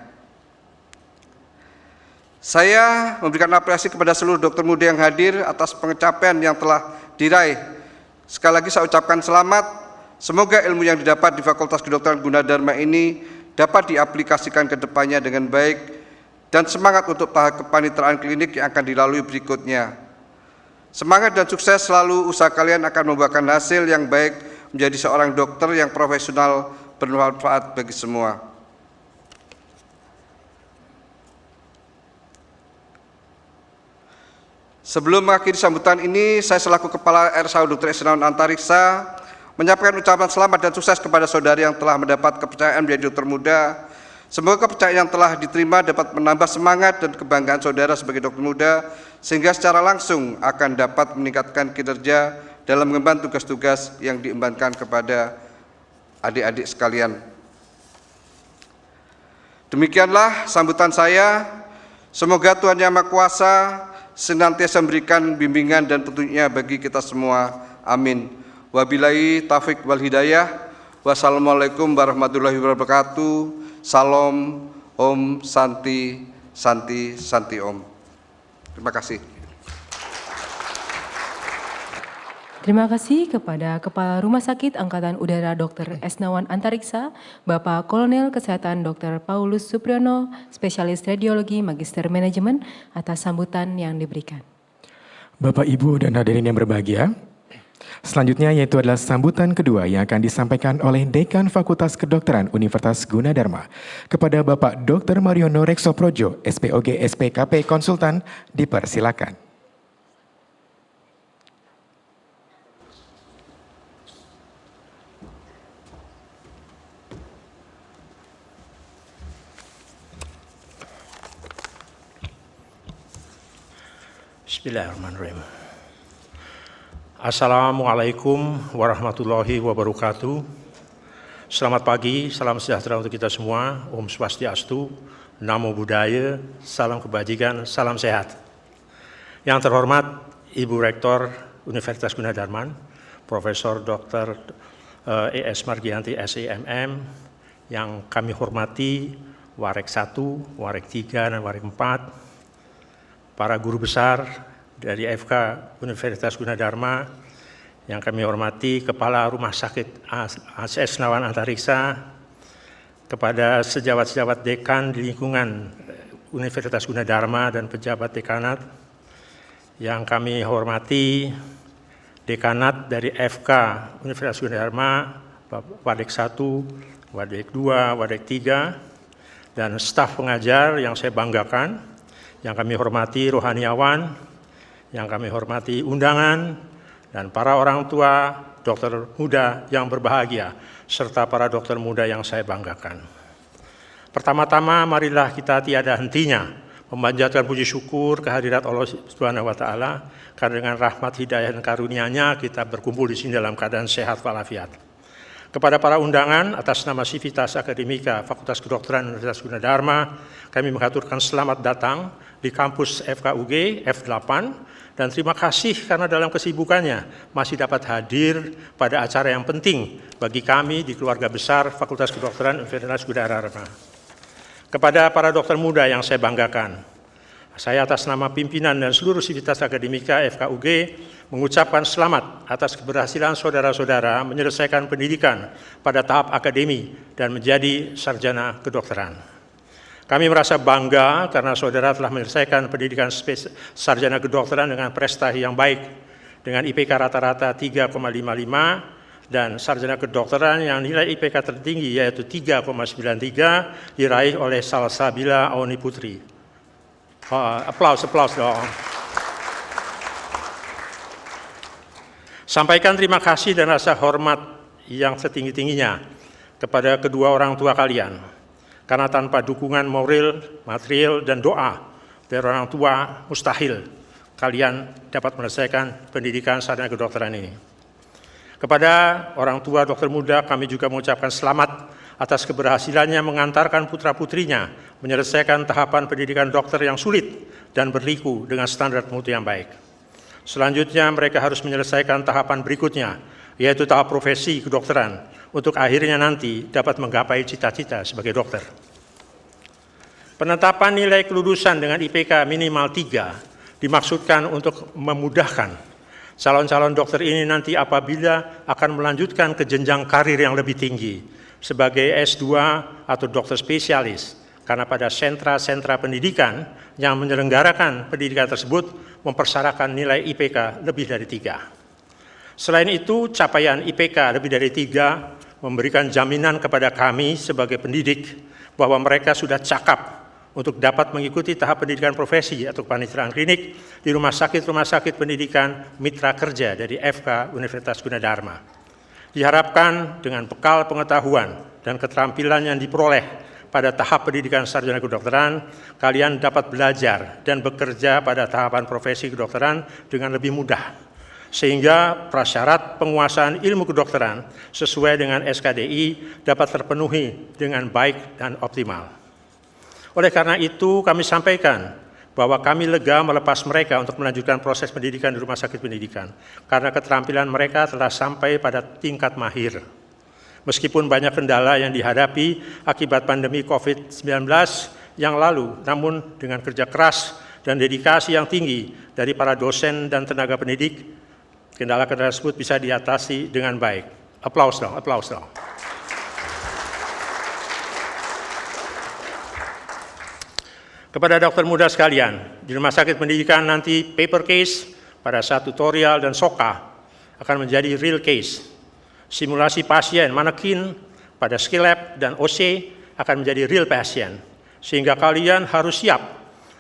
Saya memberikan apresiasi kepada seluruh dokter muda yang hadir atas pencapaian yang telah diraih. Sekali lagi saya ucapkan selamat, semoga ilmu yang didapat di Fakultas Kedokteran Gunadarma ini dapat diaplikasikan ke depannya dengan baik, dan semangat untuk tahap kepaniteraan klinik yang akan dilalui berikutnya. Semangat dan sukses selalu, usaha kalian akan membuahkan hasil yang baik menjadi seorang dokter yang profesional bermanfaat bagi semua. Sebelum mengakhiri sambutan ini, saya selaku Kepala RSUD Dr. Isnawan Antariksa menyampaikan ucapan selamat dan sukses kepada saudari yang telah mendapat kepercayaan menjadi dokter muda. Semoga kepercayaan yang telah diterima dapat menambah semangat dan kebanggaan saudara sebagai dokter muda, sehingga secara langsung akan dapat meningkatkan kinerja dalam mengemban tugas-tugas yang diembankan kepada adik-adik sekalian. Demikianlah sambutan saya. Semoga Tuhan Yang Maha Kuasa senantiasa memberikan bimbingan dan petunjuknya bagi kita semua. Amin. Wabillahi taufiq wal hidayah. Wassalamualaikum warahmatullahi wabarakatuh. Salam, Om, Santi, Santi, Santi Om. Terima kasih. Terima kasih kepada Kepala Rumah Sakit Angkatan Udara Dr. Isnawan Antariksa, Bapak Kolonel Kesehatan Dr. Paulus Supriyono, Spesialis Radiologi Magister Manajemen, atas sambutan yang diberikan. Bapak, Ibu, dan hadirin yang berbahagia, selanjutnya yaitu adalah sambutan kedua yang akan disampaikan oleh Dekan Fakultas Kedokteran Universitas Gunadarma kepada Bapak Dr. Mariono Reksoprojo, SPOG SPKP Konsultan, dipersilakan. Bismillahirrahmanirrahim. Assalamualaikum warahmatullahi wabarakatuh. Selamat pagi, salam sejahtera untuk kita semua. Om Swastiastu, Namo Buddhaya, salam kebajikan, salam sehat. Yang terhormat Ibu Rektor Universitas Gunadarma, Profesor Dr. E.S. Margianti SEMM, yang kami hormati Warek 1, Warek 3, dan Warek 4, para guru besar dari FK Universitas Gunadarma yang kami hormati, Kepala Rumah Sakit ACS Nawan Antariksa, kepada sejawat-sejawat dekan di lingkungan Universitas Gunadarma dan pejabat dekanat yang kami hormati, dekanat dari FK Universitas Gunadarma, Wadek 1, Wadek 2, Wadek 3, dan staf pengajar yang saya banggakan, yang kami hormati rohaniawan, yang kami hormati undangan, dan para orang tua dokter muda yang berbahagia, serta para dokter muda yang saya banggakan. Pertama-tama marilah kita tiada hentinya memanjatkan puji syukur kehadirat Allah Subhanahu wa Ta'ala, karena dengan rahmat hidayah dan karunia-Nya kita berkumpul di sini dalam keadaan sehat walafiat. Kepada para undangan, atas nama Sivitas Akademika Fakultas Kedokteran Universitas Gunadarma, kami mengaturkan selamat datang di kampus FKUG F8, dan terima kasih karena dalam kesibukannya masih dapat hadir pada acara yang penting bagi kami di keluarga besar Fakultas Kedokteran Universitas Gunadarma. Kepada para dokter muda yang saya banggakan, saya atas nama pimpinan dan seluruh Sivitas Akademika FKUG mengucapkan selamat atas keberhasilan saudara-saudara menyelesaikan pendidikan pada tahap akademi dan menjadi sarjana kedokteran. Kami merasa bangga karena saudara telah menyelesaikan pendidikan sarjana kedokteran dengan prestasi yang baik, dengan IPK rata-rata 3,55 dan sarjana kedokteran yang nilai IPK tertinggi yaitu 3,93 diraih oleh Salsabila Auni Putri. Aplaus dong. Sampaikan terima kasih dan rasa hormat yang setinggi-tingginya kepada kedua orang tua kalian, karena tanpa dukungan moral, material, dan doa dari orang tua mustahil kalian dapat menyelesaikan pendidikan sarjana kedokteran ini. Kepada orang tua dokter muda, kami juga mengucapkan selamat atas keberhasilannya mengantarkan putra-putrinya menyelesaikan tahapan pendidikan dokter yang sulit dan berliku dengan standar mutu yang baik. Selanjutnya mereka harus menyelesaikan tahapan berikutnya, yaitu tahap profesi kedokteran, untuk akhirnya nanti dapat menggapai cita-cita sebagai dokter. Penetapan nilai kelulusan dengan IPK minimal 3 dimaksudkan untuk memudahkan calon-calon dokter ini nanti apabila akan melanjutkan ke jenjang karir yang lebih tinggi sebagai S2 atau dokter spesialis, karena pada sentra-sentra pendidikan yang menyelenggarakan pendidikan tersebut mempersyaratkan nilai IPK lebih dari 3. Selain itu, capaian IPK lebih dari 3 memberikan jaminan kepada kami sebagai pendidik bahwa mereka sudah cakap untuk dapat mengikuti tahap pendidikan profesi atau kepanitiaan klinik di rumah sakit pendidikan mitra kerja dari FK Universitas Gunadarma. Diharapkan dengan bekal pengetahuan dan keterampilan yang diperoleh pada tahap pendidikan sarjana kedokteran, kalian dapat belajar dan bekerja pada tahapan profesi kedokteran dengan lebih mudah, sehingga prasyarat penguasaan ilmu kedokteran sesuai dengan SKDI dapat terpenuhi dengan baik dan optimal. Oleh karena itu, kami sampaikan bahwa kami lega melepas mereka untuk melanjutkan proses pendidikan di rumah sakit pendidikan, karena keterampilan mereka telah sampai pada tingkat mahir. Meskipun banyak kendala yang dihadapi akibat pandemi COVID-19 yang lalu, namun dengan kerja keras dan dedikasi yang tinggi dari para dosen dan tenaga pendidik, kendala-kendala tersebut bisa diatasi dengan baik. Aplaus dong. Kepada dokter muda sekalian, di rumah sakit pendidikan nanti paper case pada saat tutorial dan SOKA akan menjadi real case. Simulasi pasien manekin pada skill lab dan OC akan menjadi real pasien. Sehingga kalian harus siap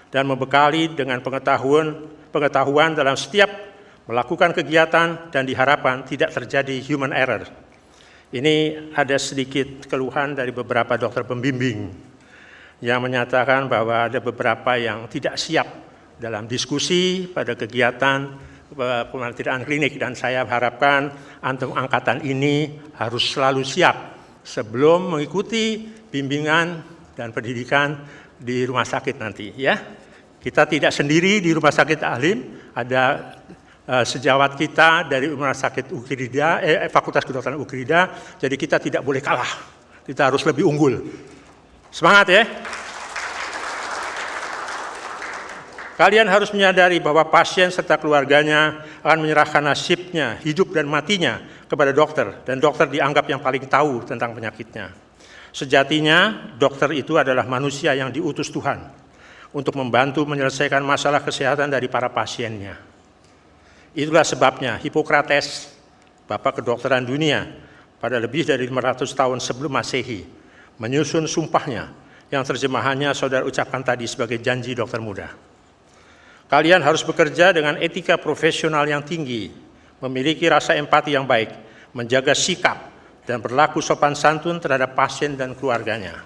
dan membekali dengan pengetahuan dalam setiap melakukan kegiatan dan diharapkan tidak terjadi human error. Ini ada sedikit keluhan dari beberapa dokter pembimbing yang menyatakan bahwa ada beberapa yang tidak siap dalam diskusi pada kegiatan pemantirian klinik, dan saya harapkan antum angkatan ini harus selalu siap sebelum mengikuti bimbingan dan pendidikan di rumah sakit nanti, ya. Kita tidak sendiri di rumah sakit Alim, ada sejawat kita dari rumah sakit Ukrida, Fakultas Kedokteran Ukrida, jadi kita tidak boleh kalah, kita harus lebih unggul. Semangat ya. Kalian harus menyadari bahwa pasien serta keluarganya akan menyerahkan nasibnya, hidup dan matinya kepada dokter, dan dokter dianggap yang paling tahu tentang penyakitnya. Sejatinya, dokter itu adalah manusia yang diutus Tuhan untuk membantu menyelesaikan masalah kesehatan dari para pasiennya. Itulah sebabnya Hippocrates, Bapak Kedokteran Dunia, pada lebih dari 500 tahun sebelum Masehi, menyusun sumpahnya yang terjemahannya saudara ucapkan tadi sebagai janji dokter muda. Kalian harus bekerja dengan etika profesional yang tinggi, memiliki rasa empati yang baik, menjaga sikap, dan berlaku sopan santun terhadap pasien dan keluarganya.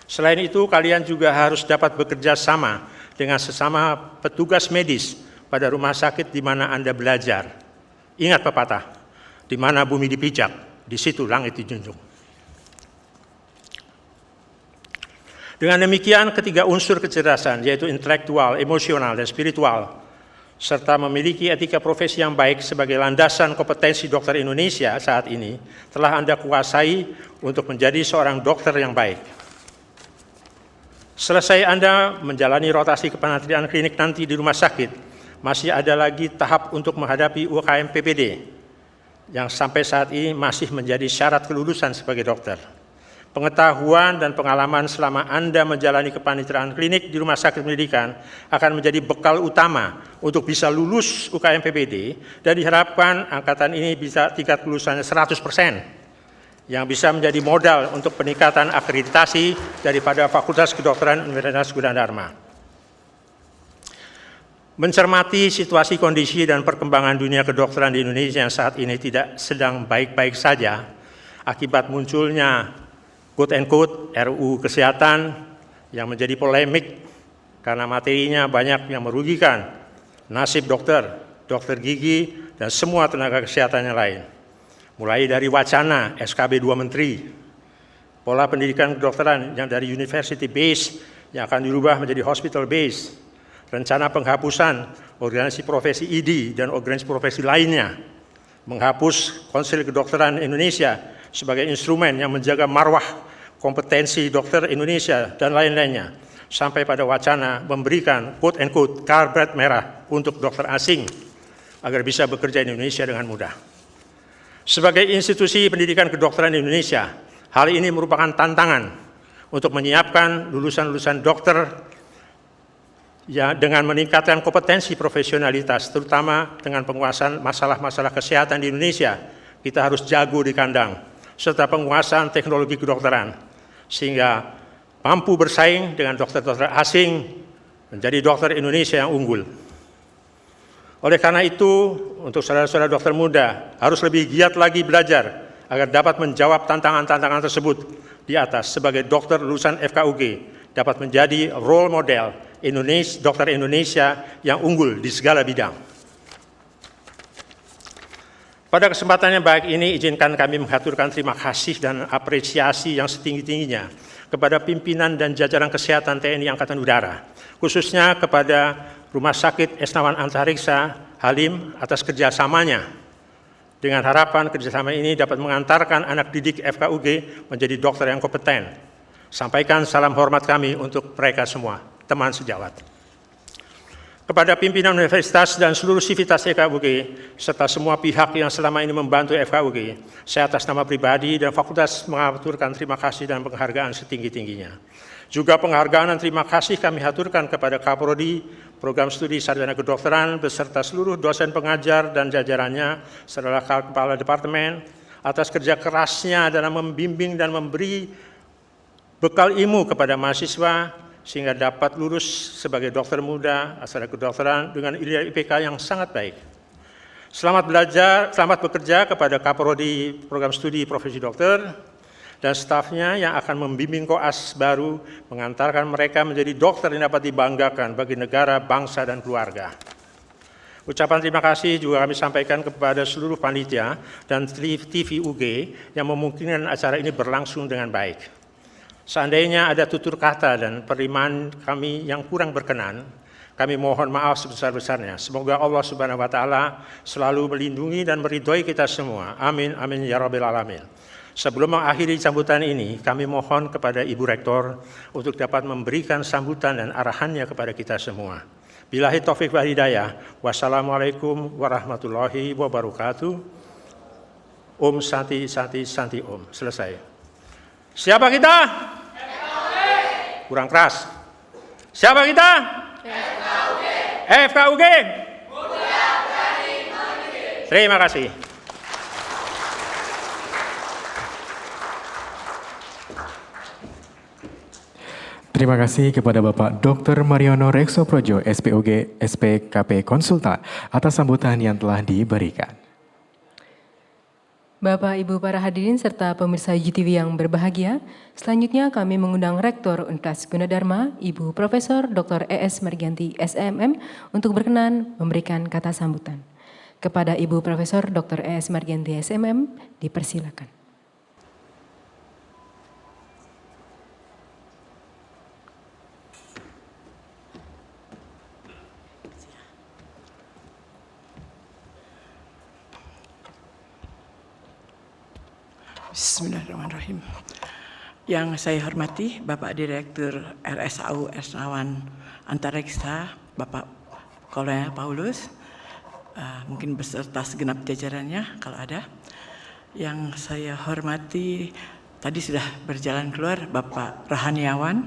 Selain itu, kalian juga harus dapat bekerja sama dengan sesama petugas medis pada rumah sakit di mana Anda belajar. Ingat pepatah, di mana bumi dipijak, di situ langit dijunjung. Dengan demikian, ketiga unsur kecerdasan, yaitu intelektual, emosional, dan spiritual, serta memiliki etika profesi yang baik sebagai landasan kompetensi dokter Indonesia saat ini, telah Anda kuasai untuk menjadi seorang dokter yang baik. Selesai Anda menjalani rotasi kepenantian klinik nanti di rumah sakit, masih ada lagi tahap untuk menghadapi UKM PPD, yang sampai saat ini masih menjadi syarat kelulusan sebagai dokter. Pengetahuan dan pengalaman selama Anda menjalani kepanitiaan klinik di rumah sakit pendidikan akan menjadi bekal utama untuk bisa lulus UKM PPD, dan diharapkan angkatan ini bisa tingkat kelulusannya 100%, yang bisa menjadi modal untuk peningkatan akreditasi daripada Fakultas Kedokteran Universitas Gunadarma. Mencermati situasi kondisi dan perkembangan dunia kedokteran di Indonesia yang saat ini tidak sedang baik-baik saja, akibat munculnya quote-unquote RUU Kesehatan yang menjadi polemik karena materinya banyak yang merugikan nasib dokter, dokter gigi, dan semua tenaga kesehatan yang lain. Mulai dari wacana SKB 2 Menteri, pola pendidikan kedokteran yang dari university base yang akan dirubah menjadi hospital base, rencana penghapusan organisasi profesi ID dan organisasi profesi lainnya, menghapus Konsil Kedokteran Indonesia sebagai instrumen yang menjaga marwah kompetensi dokter Indonesia dan lain-lainnya, sampai pada wacana memberikan quote-unquote karpet merah untuk dokter asing agar bisa bekerja di Indonesia dengan mudah. Sebagai institusi pendidikan kedokteran di Indonesia, hal ini merupakan tantangan untuk menyiapkan lulusan-lulusan dokter ya, dengan meningkatkan kompetensi profesionalitas, terutama dengan penguasaan masalah-masalah kesehatan di Indonesia. Kita harus jago di kandang, serta penguasaan teknologi kedokteran, sehingga mampu bersaing dengan dokter-dokter asing menjadi dokter Indonesia yang unggul. Oleh karena itu, untuk saudara-saudara dokter muda harus lebih giat lagi belajar agar dapat menjawab tantangan-tantangan tersebut di atas sebagai dokter lulusan FKUG, dapat menjadi role model dokter Indonesia yang unggul di segala bidang. Pada kesempatan yang baik ini, izinkan kami mengaturkan terima kasih dan apresiasi yang setinggi-tingginya kepada pimpinan dan jajaran kesehatan TNI Angkatan Udara, khususnya kepada Rumah Sakit Esnawan Antariksa Halim atas kerjasamanya. Dengan harapan kerjasama ini dapat mengantarkan anak didik FKUG menjadi dokter yang kompeten. Sampaikan salam hormat kami untuk mereka semua, teman sejawat. Kepada pimpinan universitas dan seluruh sivitas FKUG, serta semua pihak yang selama ini membantu FKUG, saya atas nama pribadi dan fakultas mengaturkan terima kasih dan penghargaan setinggi-tingginya. Juga penghargaan dan terima kasih kami haturkan kepada Kaprodi, program studi sarjana kedokteran beserta seluruh dosen pengajar dan jajarannya serta kepala departemen atas kerja kerasnya dalam membimbing dan memberi bekal ilmu kepada mahasiswa sehingga dapat lulus sebagai dokter muda sarjana kedokteran dengan nilai IPK yang sangat baik. Selamat bekerja kepada Kaprodi Program Studi Profesi Dokter dan stafnya yang akan membimbing koas baru mengantarkan mereka menjadi dokter yang dapat dibanggakan bagi negara, bangsa, dan keluarga. Ucapan terima kasih juga kami sampaikan kepada seluruh panitia dan TV UG yang memungkinkan acara ini berlangsung dengan baik. Seandainya ada tutur kata dan penerimaan kami yang kurang berkenan, kami mohon maaf sebesar-besarnya. Semoga Allah Subhanahu wa Ta'ala selalu melindungi dan meridhoi kita semua. Amin, amin, ya Rabbil Alamin. Sebelum mengakhiri sambutan ini, kami mohon kepada Ibu Rektor untuk dapat memberikan sambutan dan arahannya kepada kita semua. Billahi taufiq wal hidayah. Wassalamualaikum warahmatullahi wabarakatuh. Om Santi Santi Santi Om. Selesai. Siapa kita? Kurang keras. Siapa kita? FKUG. Terima kasih. Terima kasih kepada Bapak Dr. Mariono Reksoprojo, SPUG, SPKP Konsultan, atas sambutan yang telah diberikan. Bapak, Ibu, para hadirin serta pemirsa UGTV yang berbahagia, selanjutnya kami mengundang Rektor Universitas Gunadarma, Ibu Profesor Dr. ES Margianti, SMM, untuk berkenan memberikan kata sambutan. Kepada Ibu Profesor Dr. ES Margianti, SMM, dipersilakan. Bismillahirrahmanirrahim. Yang saya hormati Bapak Direktur RSAU Ernawan Antariksa, Bapak Kolonel Paulus, mungkin beserta segenap jajarannya kalau ada. Yang saya hormati tadi sudah berjalan keluar Bapak Rahaniawan.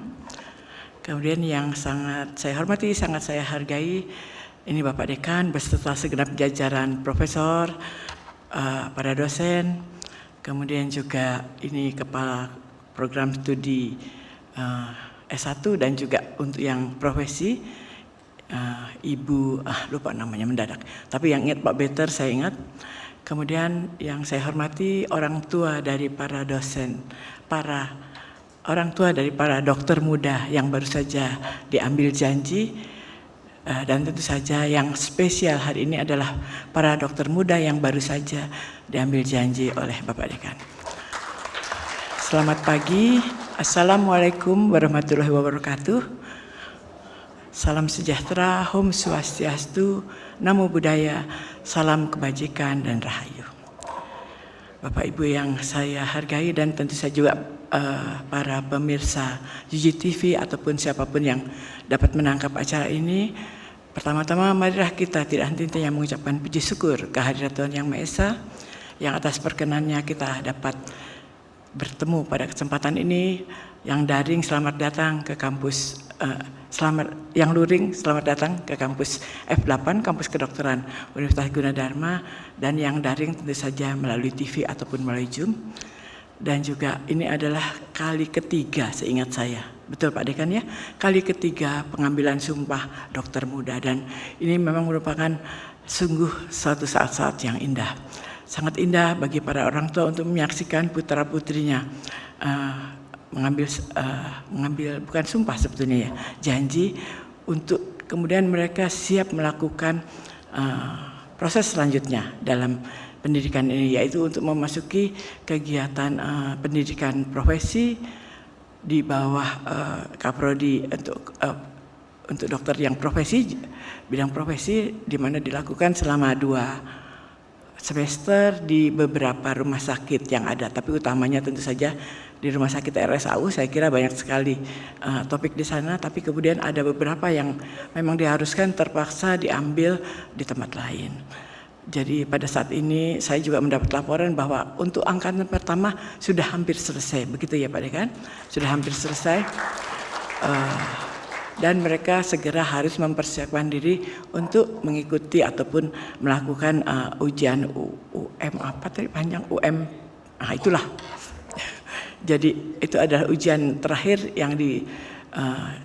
Kemudian yang sangat saya hormati, sangat saya hargai, ini Bapak Dekan beserta segenap jajaran profesor, para dosen. Kemudian juga ini Kepala Program Studi S1 dan juga untuk yang profesi Ibu, lupa namanya mendadak. Tapi yang ingat Pak Beter saya ingat. Kemudian yang saya hormati orang tua dari para dosen, orang tua dari para dokter muda yang baru saja diambil janji. Dan tentu saja yang spesial hari ini adalah para dokter muda yang baru saja diambil janji oleh Bapak Dekan. Selamat pagi, Assalamualaikum warahmatullahi wabarakatuh. Salam sejahtera, Om Swastiastu, Namo Buddhaya, salam kebajikan dan rahayu. Bapak Ibu yang saya hargai dan tentu saja juga para pemirsa UGTV ataupun siapapun yang dapat menangkap acara ini. Pertama-tama marilah kita tidak henti-hentinya mengucapkan puji syukur kehadirat Tuhan Yang Maha Esa yang atas perkenannya kita dapat bertemu pada kesempatan ini. Yang daring selamat datang ke kampus, yang luring selamat datang ke kampus F8, kampus kedokteran Universitas Gunadarma, dan yang daring tentu saja melalui TV ataupun melalui Zoom. Dan juga ini adalah kali ketiga seingat saya, betul Pak Dekan ya, kali ketiga pengambilan sumpah dokter muda, dan ini memang merupakan sungguh suatu saat-saat yang indah. Sangat indah bagi para orang tua untuk menyaksikan putra-putrinya mengambil bukan sumpah sebetulnya ya, janji untuk kemudian mereka siap melakukan proses selanjutnya dalam pendidikan ini, yaitu untuk memasuki kegiatan pendidikan profesi di bawah Kaprodi untuk dokter yang profesi, bidang profesi, di mana dilakukan selama 2 semester di beberapa rumah sakit yang ada, tapi utamanya tentu saja di rumah sakit RSAU. Saya kira banyak sekali topik di sana, tapi kemudian ada beberapa yang memang diharuskan terpaksa diambil di tempat lain. Jadi pada saat ini saya juga mendapat laporan bahwa untuk angkatan pertama sudah hampir selesai, begitu ya Pak Dekan? Sudah hampir selesai. dan mereka segera harus mempersiapkan diri untuk mengikuti ataupun melakukan ujian UM apa tadi panjang UM, itulah. Jadi itu adalah ujian terakhir yang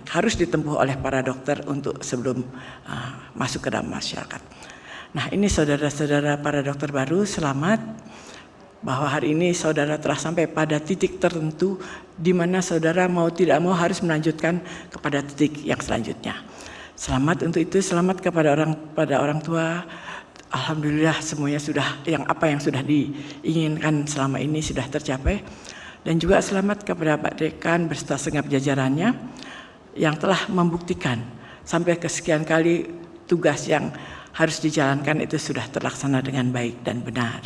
harus ditempuh oleh para dokter untuk sebelum masuk ke dalam masyarakat. Nah, ini saudara-saudara para dokter baru, selamat bahwa hari ini saudara telah sampai pada titik tertentu di mana saudara mau tidak mau harus melanjutkan kepada titik yang selanjutnya. Selamat untuk itu, selamat kepada orang tua. Alhamdulillah semuanya sudah apa yang sudah diinginkan selama ini sudah tercapai. Dan juga selamat kepada Pak Dekan beserta segenap jajarannya yang telah membuktikan sampai kesekian kali tugas yang harus dijalankan itu sudah terlaksana dengan baik dan benar.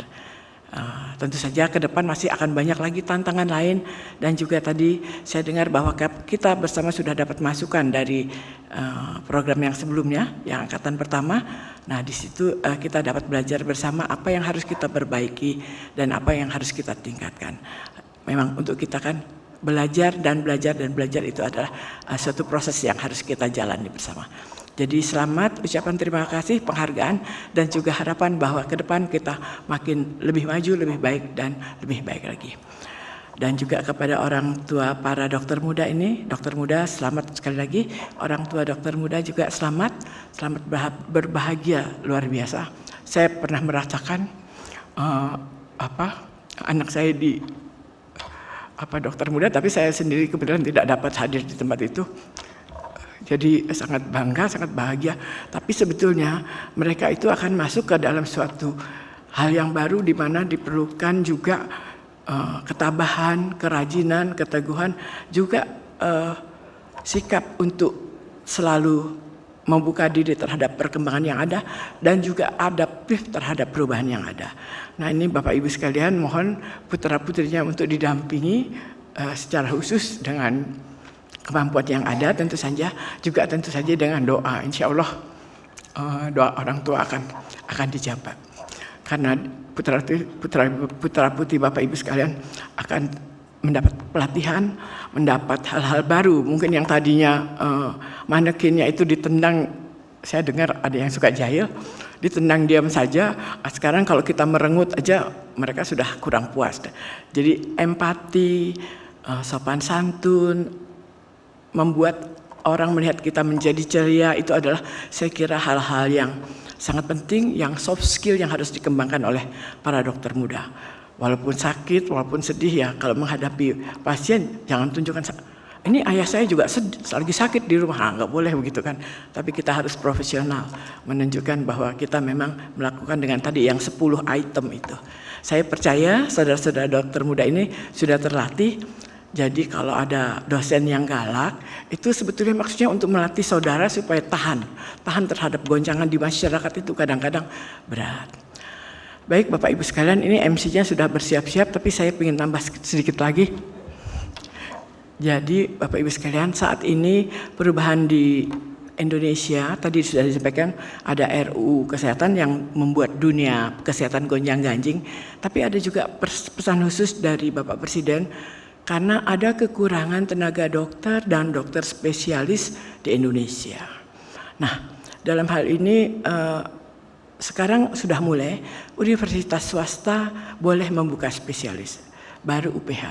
Tentu saja ke depan masih akan banyak lagi tantangan lain, dan juga tadi saya dengar bahwa kita bersama sudah dapat masukan dari program yang sebelumnya, yang angkatan pertama. Nah, di situ kita dapat belajar bersama apa yang harus kita perbaiki dan apa yang harus kita tingkatkan. Memang untuk kita kan belajar itu adalah suatu proses yang harus kita jalani bersama. Jadi selamat, ucapan terima kasih, penghargaan, dan juga harapan bahwa ke depan kita makin lebih maju, lebih baik, dan lebih baik lagi. Dan juga kepada orang tua para dokter muda ini, dokter muda selamat sekali lagi, orang tua dokter muda juga selamat berbahagia luar biasa. Saya pernah merasakan anak saya di dokter muda, tapi saya sendiri kebetulan tidak dapat hadir di tempat itu. Jadi sangat bangga, sangat bahagia. Tapi sebetulnya mereka itu akan masuk ke dalam suatu hal yang baru di mana diperlukan juga ketabahan, kerajinan, keteguhan, juga sikap untuk selalu membuka diri terhadap perkembangan yang ada dan juga adaptif terhadap perubahan yang ada. Nah, ini Bapak Ibu sekalian, mohon putra-putrinya untuk didampingi secara khusus dengan kemampuan yang ada, tentu saja dengan doa. Insya Allah doa orang tua akan dijawab. Karena putra putri Bapak Ibu sekalian akan mendapat pelatihan, mendapat hal-hal baru. Mungkin yang tadinya manekinnya itu ditendang, saya dengar ada yang suka jahil, ditendang diam saja. Sekarang kalau kita merengut aja mereka sudah kurang puas. Jadi empati, sopan santun, membuat orang melihat kita menjadi ceria, itu adalah saya kira hal-hal yang sangat penting, yang soft skill yang harus dikembangkan oleh para dokter muda. Walaupun sakit, walaupun sedih ya, kalau menghadapi pasien jangan tunjukkan ini ayah saya juga lagi sakit di rumah, nggak boleh begitu kan. Tapi kita harus profesional, menunjukkan bahwa kita memang melakukan dengan tadi yang 10 item itu. Saya percaya saudara-saudara dokter muda ini sudah terlatih. Jadi kalau ada dosen yang galak, itu sebetulnya maksudnya untuk melatih saudara supaya tahan terhadap goncangan di masyarakat itu kadang-kadang berat. Baik Bapak Ibu sekalian, ini MC-nya sudah bersiap-siap, tapi saya ingin tambah sedikit lagi. Jadi Bapak Ibu sekalian, saat ini perubahan di Indonesia, tadi sudah disampaikan ada RUU Kesehatan yang membuat dunia kesehatan gonjang-ganjing, tapi ada juga pesan khusus dari Bapak Presiden, karena ada kekurangan tenaga dokter dan dokter spesialis di Indonesia. Nah, dalam hal ini sekarang sudah mulai universitas swasta boleh membuka spesialis, baru UPH.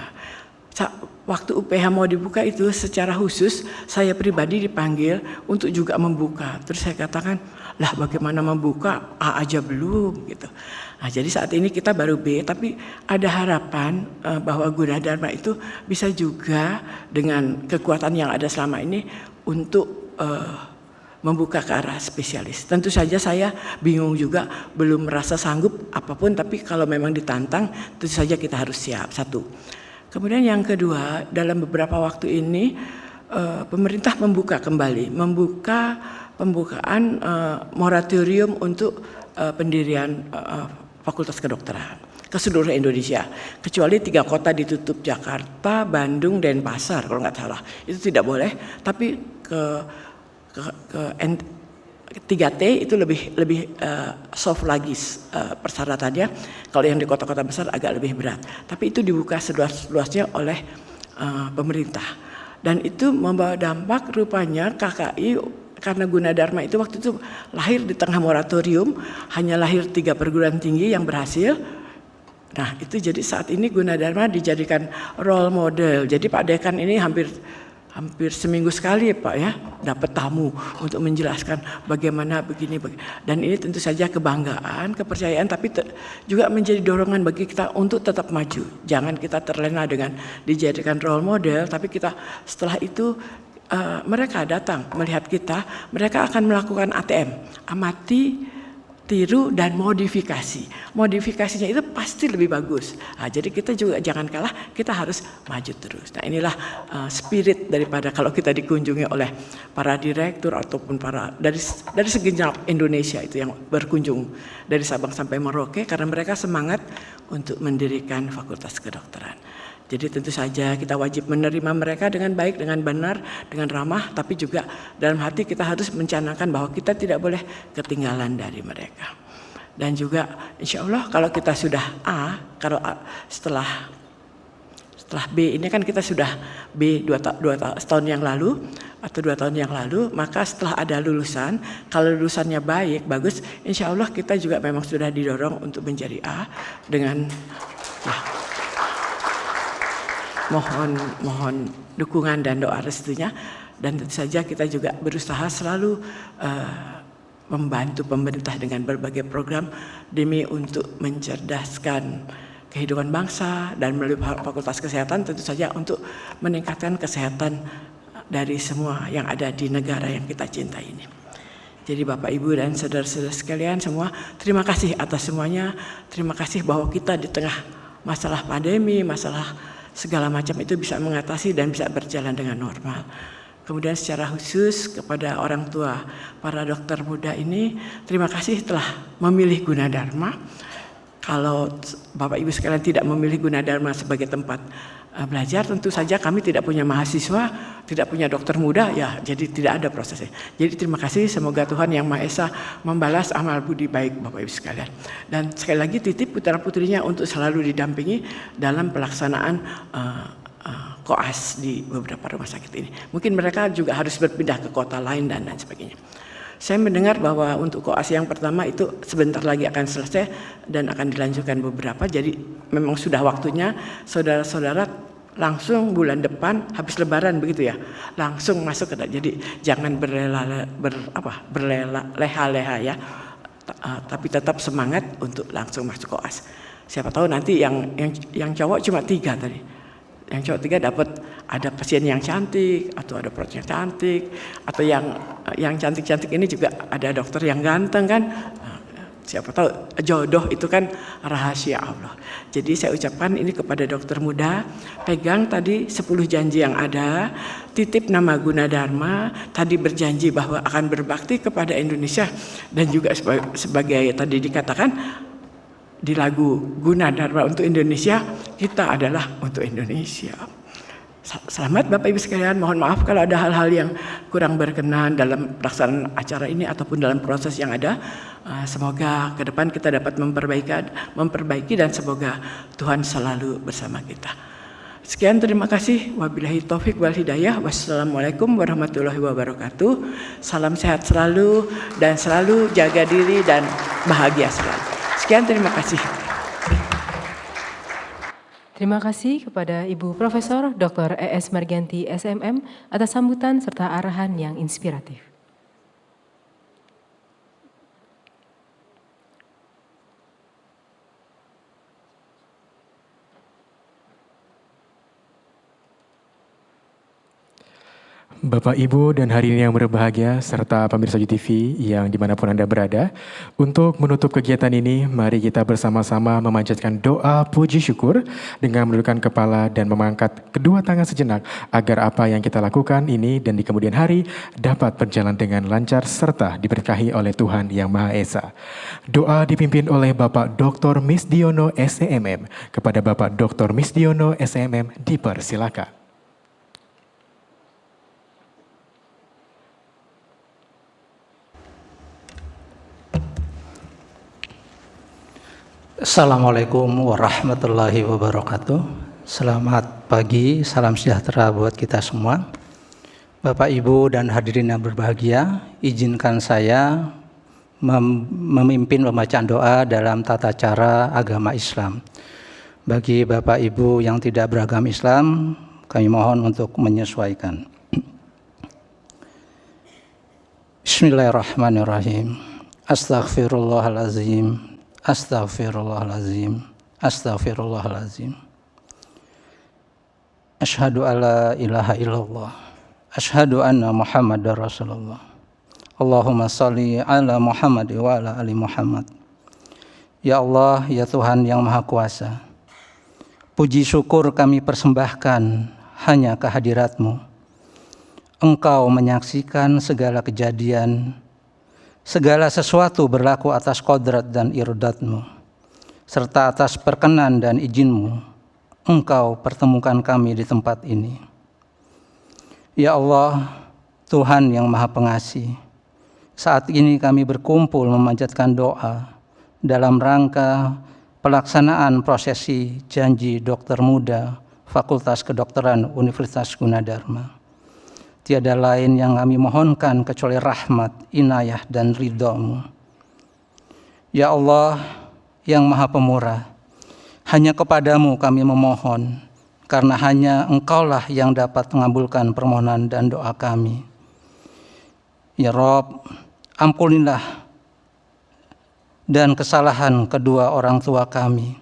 Waktu UPH mau dibuka itu secara khusus saya pribadi dipanggil untuk juga membuka. Terus saya katakan, lah bagaimana membuka, A aja belum gitu. Nah, jadi saat ini kita baru B, tapi ada harapan bahwa Gunadarma itu bisa juga dengan kekuatan yang ada selama ini untuk membuka ke arah spesialis. Tentu saja saya bingung juga, belum merasa sanggup apapun, tapi kalau memang ditantang, tentu saja kita harus siap. Satu. Kemudian yang kedua, dalam beberapa waktu ini pemerintah membuka kembali, pembukaan moratorium untuk pendirian Fakultas Kedokteran ke seluruh Indonesia, kecuali 3 kota ditutup, Jakarta, Bandung, Denpasar kalau nggak salah. Itu tidak boleh, tapi ke 3T itu lebih soft lagi persyaratannya. Kalau yang di kota-kota besar agak lebih berat. Tapi itu dibuka seluas-luasnya oleh pemerintah. Dan itu membawa dampak rupanya KKI karena Gunadarma itu waktu itu lahir di tengah moratorium, hanya lahir 3 perguruan tinggi yang berhasil. Nah itu jadi saat ini Gunadarma dijadikan role model. Jadi Pak Dekan ini hampir seminggu sekali ya Pak ya dapat tamu untuk menjelaskan bagaimana begini. Dan ini tentu saja kebanggaan, kepercayaan, tapi juga menjadi dorongan bagi kita untuk tetap maju. Jangan kita terlena dengan dijadikan role model, tapi kita setelah itu mereka datang melihat kita, mereka akan melakukan ATM, amati, tiru, dan modifikasi. Modifikasinya itu pasti lebih bagus. Nah, jadi kita juga jangan kalah, kita harus maju terus. Nah inilah spirit daripada kalau kita dikunjungi oleh para direktur ataupun dari segenap Indonesia itu yang berkunjung dari Sabang sampai Merauke, karena mereka semangat untuk mendirikan Fakultas Kedokteran. Jadi tentu saja kita wajib menerima mereka dengan baik, dengan benar, dengan ramah, tapi juga dalam hati kita harus mencanangkan bahwa kita tidak boleh ketinggalan dari mereka. Dan juga insya Allah kalau kita sudah A, kalau setelah B ini kan kita sudah B 2 tahun yang lalu atau 2 tahun yang lalu, maka setelah ada lulusan, kalau lulusannya baik, bagus, insya Allah kita juga memang sudah didorong untuk menjadi A dengan ya, mohon dukungan dan doa restunya. Dan tentu saja kita juga berusaha selalu membantu pemerintah dengan berbagai program demi untuk mencerdaskan kehidupan bangsa, dan melalui Fakultas Kesehatan tentu saja untuk meningkatkan kesehatan dari semua yang ada di negara yang kita cintai ini. Jadi Bapak Ibu dan saudara-saudara sekalian semua, terima kasih atas semuanya. Terima kasih bahwa kita di tengah masalah pandemi, masalah segala macam itu bisa mengatasi dan bisa berjalan dengan normal. Kemudian secara khusus kepada orang tua para dokter muda ini, terima kasih telah memilih Gunadarma. Kalau Bapak Ibu sekalian tidak memilih Gunadarma sebagai tempat belajar, tentu saja kami tidak punya mahasiswa, tidak punya dokter muda, ya jadi tidak ada prosesnya. Jadi terima kasih, semoga Tuhan Yang Maha Esa membalas amal budi baik Bapak Ibu sekalian. Dan sekali lagi titip putra putrinya untuk selalu didampingi dalam pelaksanaan koas di beberapa rumah sakit ini. Mungkin mereka juga harus berpindah ke kota lain dan lain sebagainya. Saya mendengar bahwa untuk koas yang pertama itu sebentar lagi akan selesai dan akan dilanjutkan beberapa. Jadi memang sudah waktunya saudara-saudara langsung bulan depan habis Lebaran begitu ya, langsung masuk ke. Jadi jangan berleha-leha ya, tapi tetap semangat untuk langsung masuk koas. Siapa tahu nanti yang cowok cuma 3 tadi. Yang cowok 3 dapat ada pasien yang cantik, atau ada perut yang cantik, atau yang cantik-cantik ini juga ada dokter yang ganteng kan. Siapa tahu jodoh itu kan rahasia Allah. Jadi saya ucapkan ini kepada dokter muda, pegang tadi 10 janji yang ada, titip nama Gunadarma, tadi berjanji bahwa akan berbakti kepada Indonesia, dan juga sebagai tadi dikatakan di lagu Gunadarma untuk Indonesia, kita adalah untuk Indonesia. Selamat Bapak Ibu sekalian, mohon maaf kalau ada hal-hal yang kurang berkenan dalam pelaksanaan acara ini ataupun dalam proses yang ada. Semoga ke depan kita dapat memperbaiki dan semoga Tuhan selalu bersama kita. Sekian, terima kasih. Wabillahi taufik wal hidayah. Wassalamualaikum warahmatullahi wabarakatuh. Salam sehat selalu dan selalu jaga diri dan bahagia selalu. Sekian, terima kasih. Terima kasih kepada Ibu Profesor Dr. E.S. Margianti SMM atas sambutan serta arahan yang inspiratif. Bapak, Ibu, dan hari ini yang berbahagia, serta pemirsa UTV yang dimanapun Anda berada, untuk menutup kegiatan ini, mari kita bersama-sama memanjatkan doa puji syukur dengan menundukkan kepala dan mengangkat kedua tangan sejenak, agar apa yang kita lakukan ini dan di kemudian hari dapat berjalan dengan lancar serta diberkahi oleh Tuhan Yang Maha Esa. Doa dipimpin oleh Bapak Dr. Misdiono SMM. Kepada Bapak Dr. Misdiono SMM dipersilakan. Assalamualaikum warahmatullahi wabarakatuh. Selamat pagi, salam sejahtera buat kita semua. Bapak, Ibu, dan hadirin yang berbahagia, izinkan saya memimpin pembacaan doa dalam tata cara agama Islam. Bagi Bapak, Ibu yang tidak beragama Islam, kami mohon untuk menyesuaikan. Bismillahirrahmanirrahim. Astaghfirullahalazim. Astaghfirullahalazim. Astaghfirullahalazim. Asyhadu alla ilaha illallah. Asyhadu anna Muhammadar Rasulullah. Allahumma sholli ala Muhammad wa ala ali Muhammad. Ya Allah, ya Tuhan yang Maha Kuasa, puji syukur kami persembahkan hanya kehadirat-Mu. Engkau menyaksikan segala kejadian, segala sesuatu berlaku atas kodrat dan irdat-Mu, serta atas perkenan dan izin-Mu. Engkau pertemukan kami di tempat ini. Ya Allah, Tuhan yang Maha Pengasih, saat ini kami berkumpul memanjatkan doa dalam rangka pelaksanaan prosesi janji dokter muda Fakultas Kedokteran Universitas Gunadarma. Tiada lain yang kami mohonkan kecuali rahmat, inayah, dan ridha-Mu. Ya Allah yang Maha Pemurah, hanya kepadamu kami memohon, karena hanya Engkaulah yang dapat mengabulkan permohonan dan doa kami. Ya Rob, ampunilah dan kesalahan kedua orang tua kami,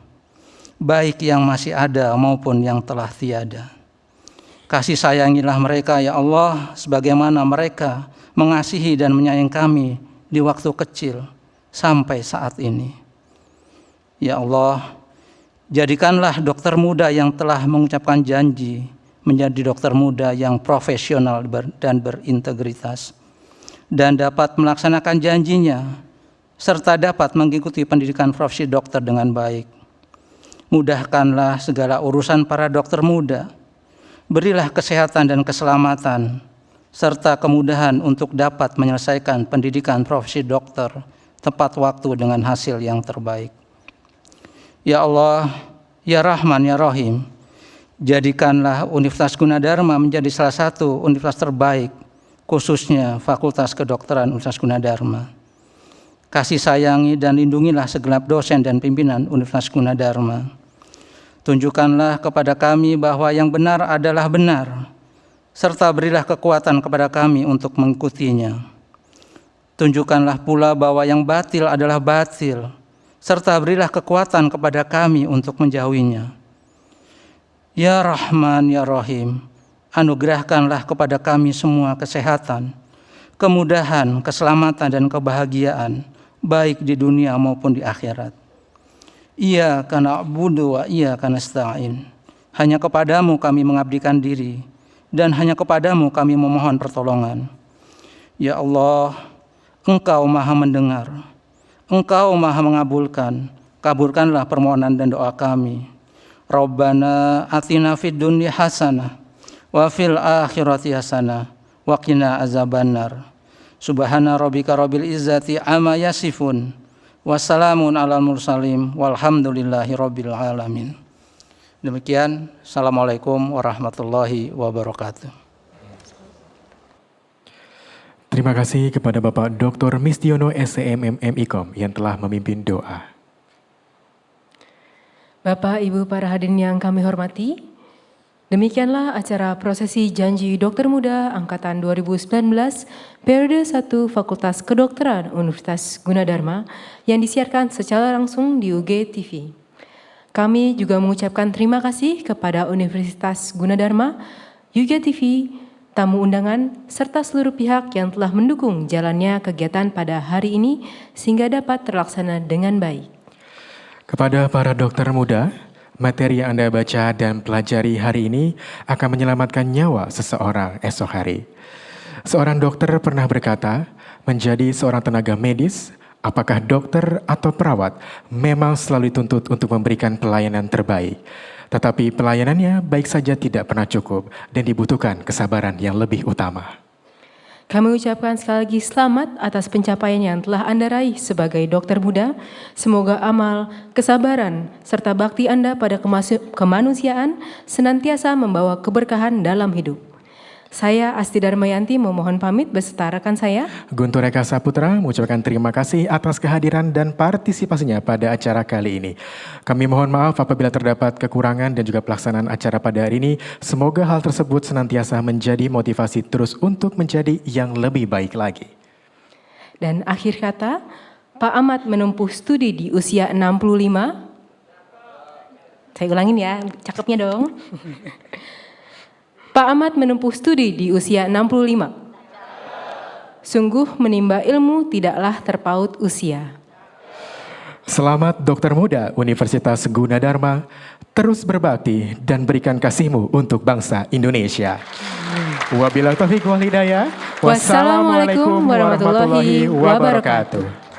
baik yang masih ada maupun yang telah tiada. Kasih sayangilah mereka, ya Allah, sebagaimana mereka mengasihi dan menyayangi kami di waktu kecil sampai saat ini. Ya Allah, jadikanlah dokter muda yang telah mengucapkan janji menjadi dokter muda yang profesional dan berintegritas, dan dapat melaksanakan janjinya, serta dapat mengikuti pendidikan profesi dokter dengan baik. Mudahkanlah segala urusan para dokter muda, berilah kesehatan dan keselamatan, serta kemudahan untuk dapat menyelesaikan pendidikan profesi dokter tepat waktu dengan hasil yang terbaik. Ya Allah, ya Rahman, ya Rahim, jadikanlah Universitas Gunadarma menjadi salah satu universitas terbaik, khususnya Fakultas Kedokteran Universitas Gunadarma. Kasih sayangi dan lindungilah segenap dosen dan pimpinan Universitas Gunadarma. Tunjukkanlah kepada kami bahwa yang benar adalah benar, serta berilah kekuatan kepada kami untuk mengikutinya. Tunjukkanlah pula bahwa yang batil adalah batil, serta berilah kekuatan kepada kami untuk menjauhinya. Ya Rahman, ya Rahim, anugerahkanlah kepada kami semua kesehatan, kemudahan, keselamatan, dan kebahagiaan, baik di dunia maupun di akhirat. Iyyaka na'budu wa iyyaka nasta'in. Hanya kepadamu kami mengabdikan diri, dan hanya kepadamu kami memohon pertolongan. Ya Allah, Engkau Maha mendengar, Engkau Maha mengabulkan, kabulkanlah permohonan dan doa kami. Rabbana atina fid dunya hasanah wa fil akhirati hasanah wa qina azabannar. Subhana rabbika rabbil izzati amma yasifun wa salamun alal mursalin walhamdulillahi rabbil alamin. Demikian, assalamualaikum warahmatullahi wabarakatuh. Terima kasih kepada Bapak Dr. Mistiono SCMMM IKOM yang telah memimpin doa. Bapak, Ibu, para hadirin yang kami hormati, demikianlah acara prosesi janji dokter muda angkatan 2019 periode 1 Fakultas Kedokteran Universitas Gunadarma yang disiarkan secara langsung di UG TV. Kami juga mengucapkan terima kasih kepada Universitas Gunadarma, UG TV, tamu undangan, serta seluruh pihak yang telah mendukung jalannya kegiatan pada hari ini sehingga dapat terlaksana dengan baik. Kepada para dokter muda, materi yang Anda baca dan pelajari hari ini akan menyelamatkan nyawa seseorang esok hari. Seorang dokter pernah berkata, menjadi seorang tenaga medis, apakah dokter atau perawat, memang selalu dituntut untuk memberikan pelayanan terbaik. Tetapi pelayanannya baik saja tidak pernah cukup dan dibutuhkan kesabaran yang lebih utama. Kami ucapkan sekali lagi selamat atas pencapaian yang telah Anda raih sebagai dokter muda. Semoga amal, kesabaran, serta bakti Anda pada kemanusiaan senantiasa membawa keberkahan dalam hidup. Saya Asti Darmayanti memohon pamit beserta rekan saya. Guntur Eka Saputra mengucapkan terima kasih atas kehadiran dan partisipasinya pada acara kali ini. Kami mohon maaf apabila terdapat kekurangan dan juga pelaksanaan acara pada hari ini. Semoga hal tersebut senantiasa menjadi motivasi terus untuk menjadi yang lebih baik lagi. Dan akhir kata, Pak Ahmad menempuh studi di usia 65. Saya ulangin ya, cakepnya dong. Pak Ahmad menempuh studi di usia 65. Sungguh menimba ilmu tidaklah terpaut usia. Selamat Dokter Muda Universitas Gunadarma, terus berbakti dan berikan kasihmu untuk bangsa Indonesia. Wabillahi taufiq wal hidayah. Wassalamualaikum warahmatullahi wabarakatuh.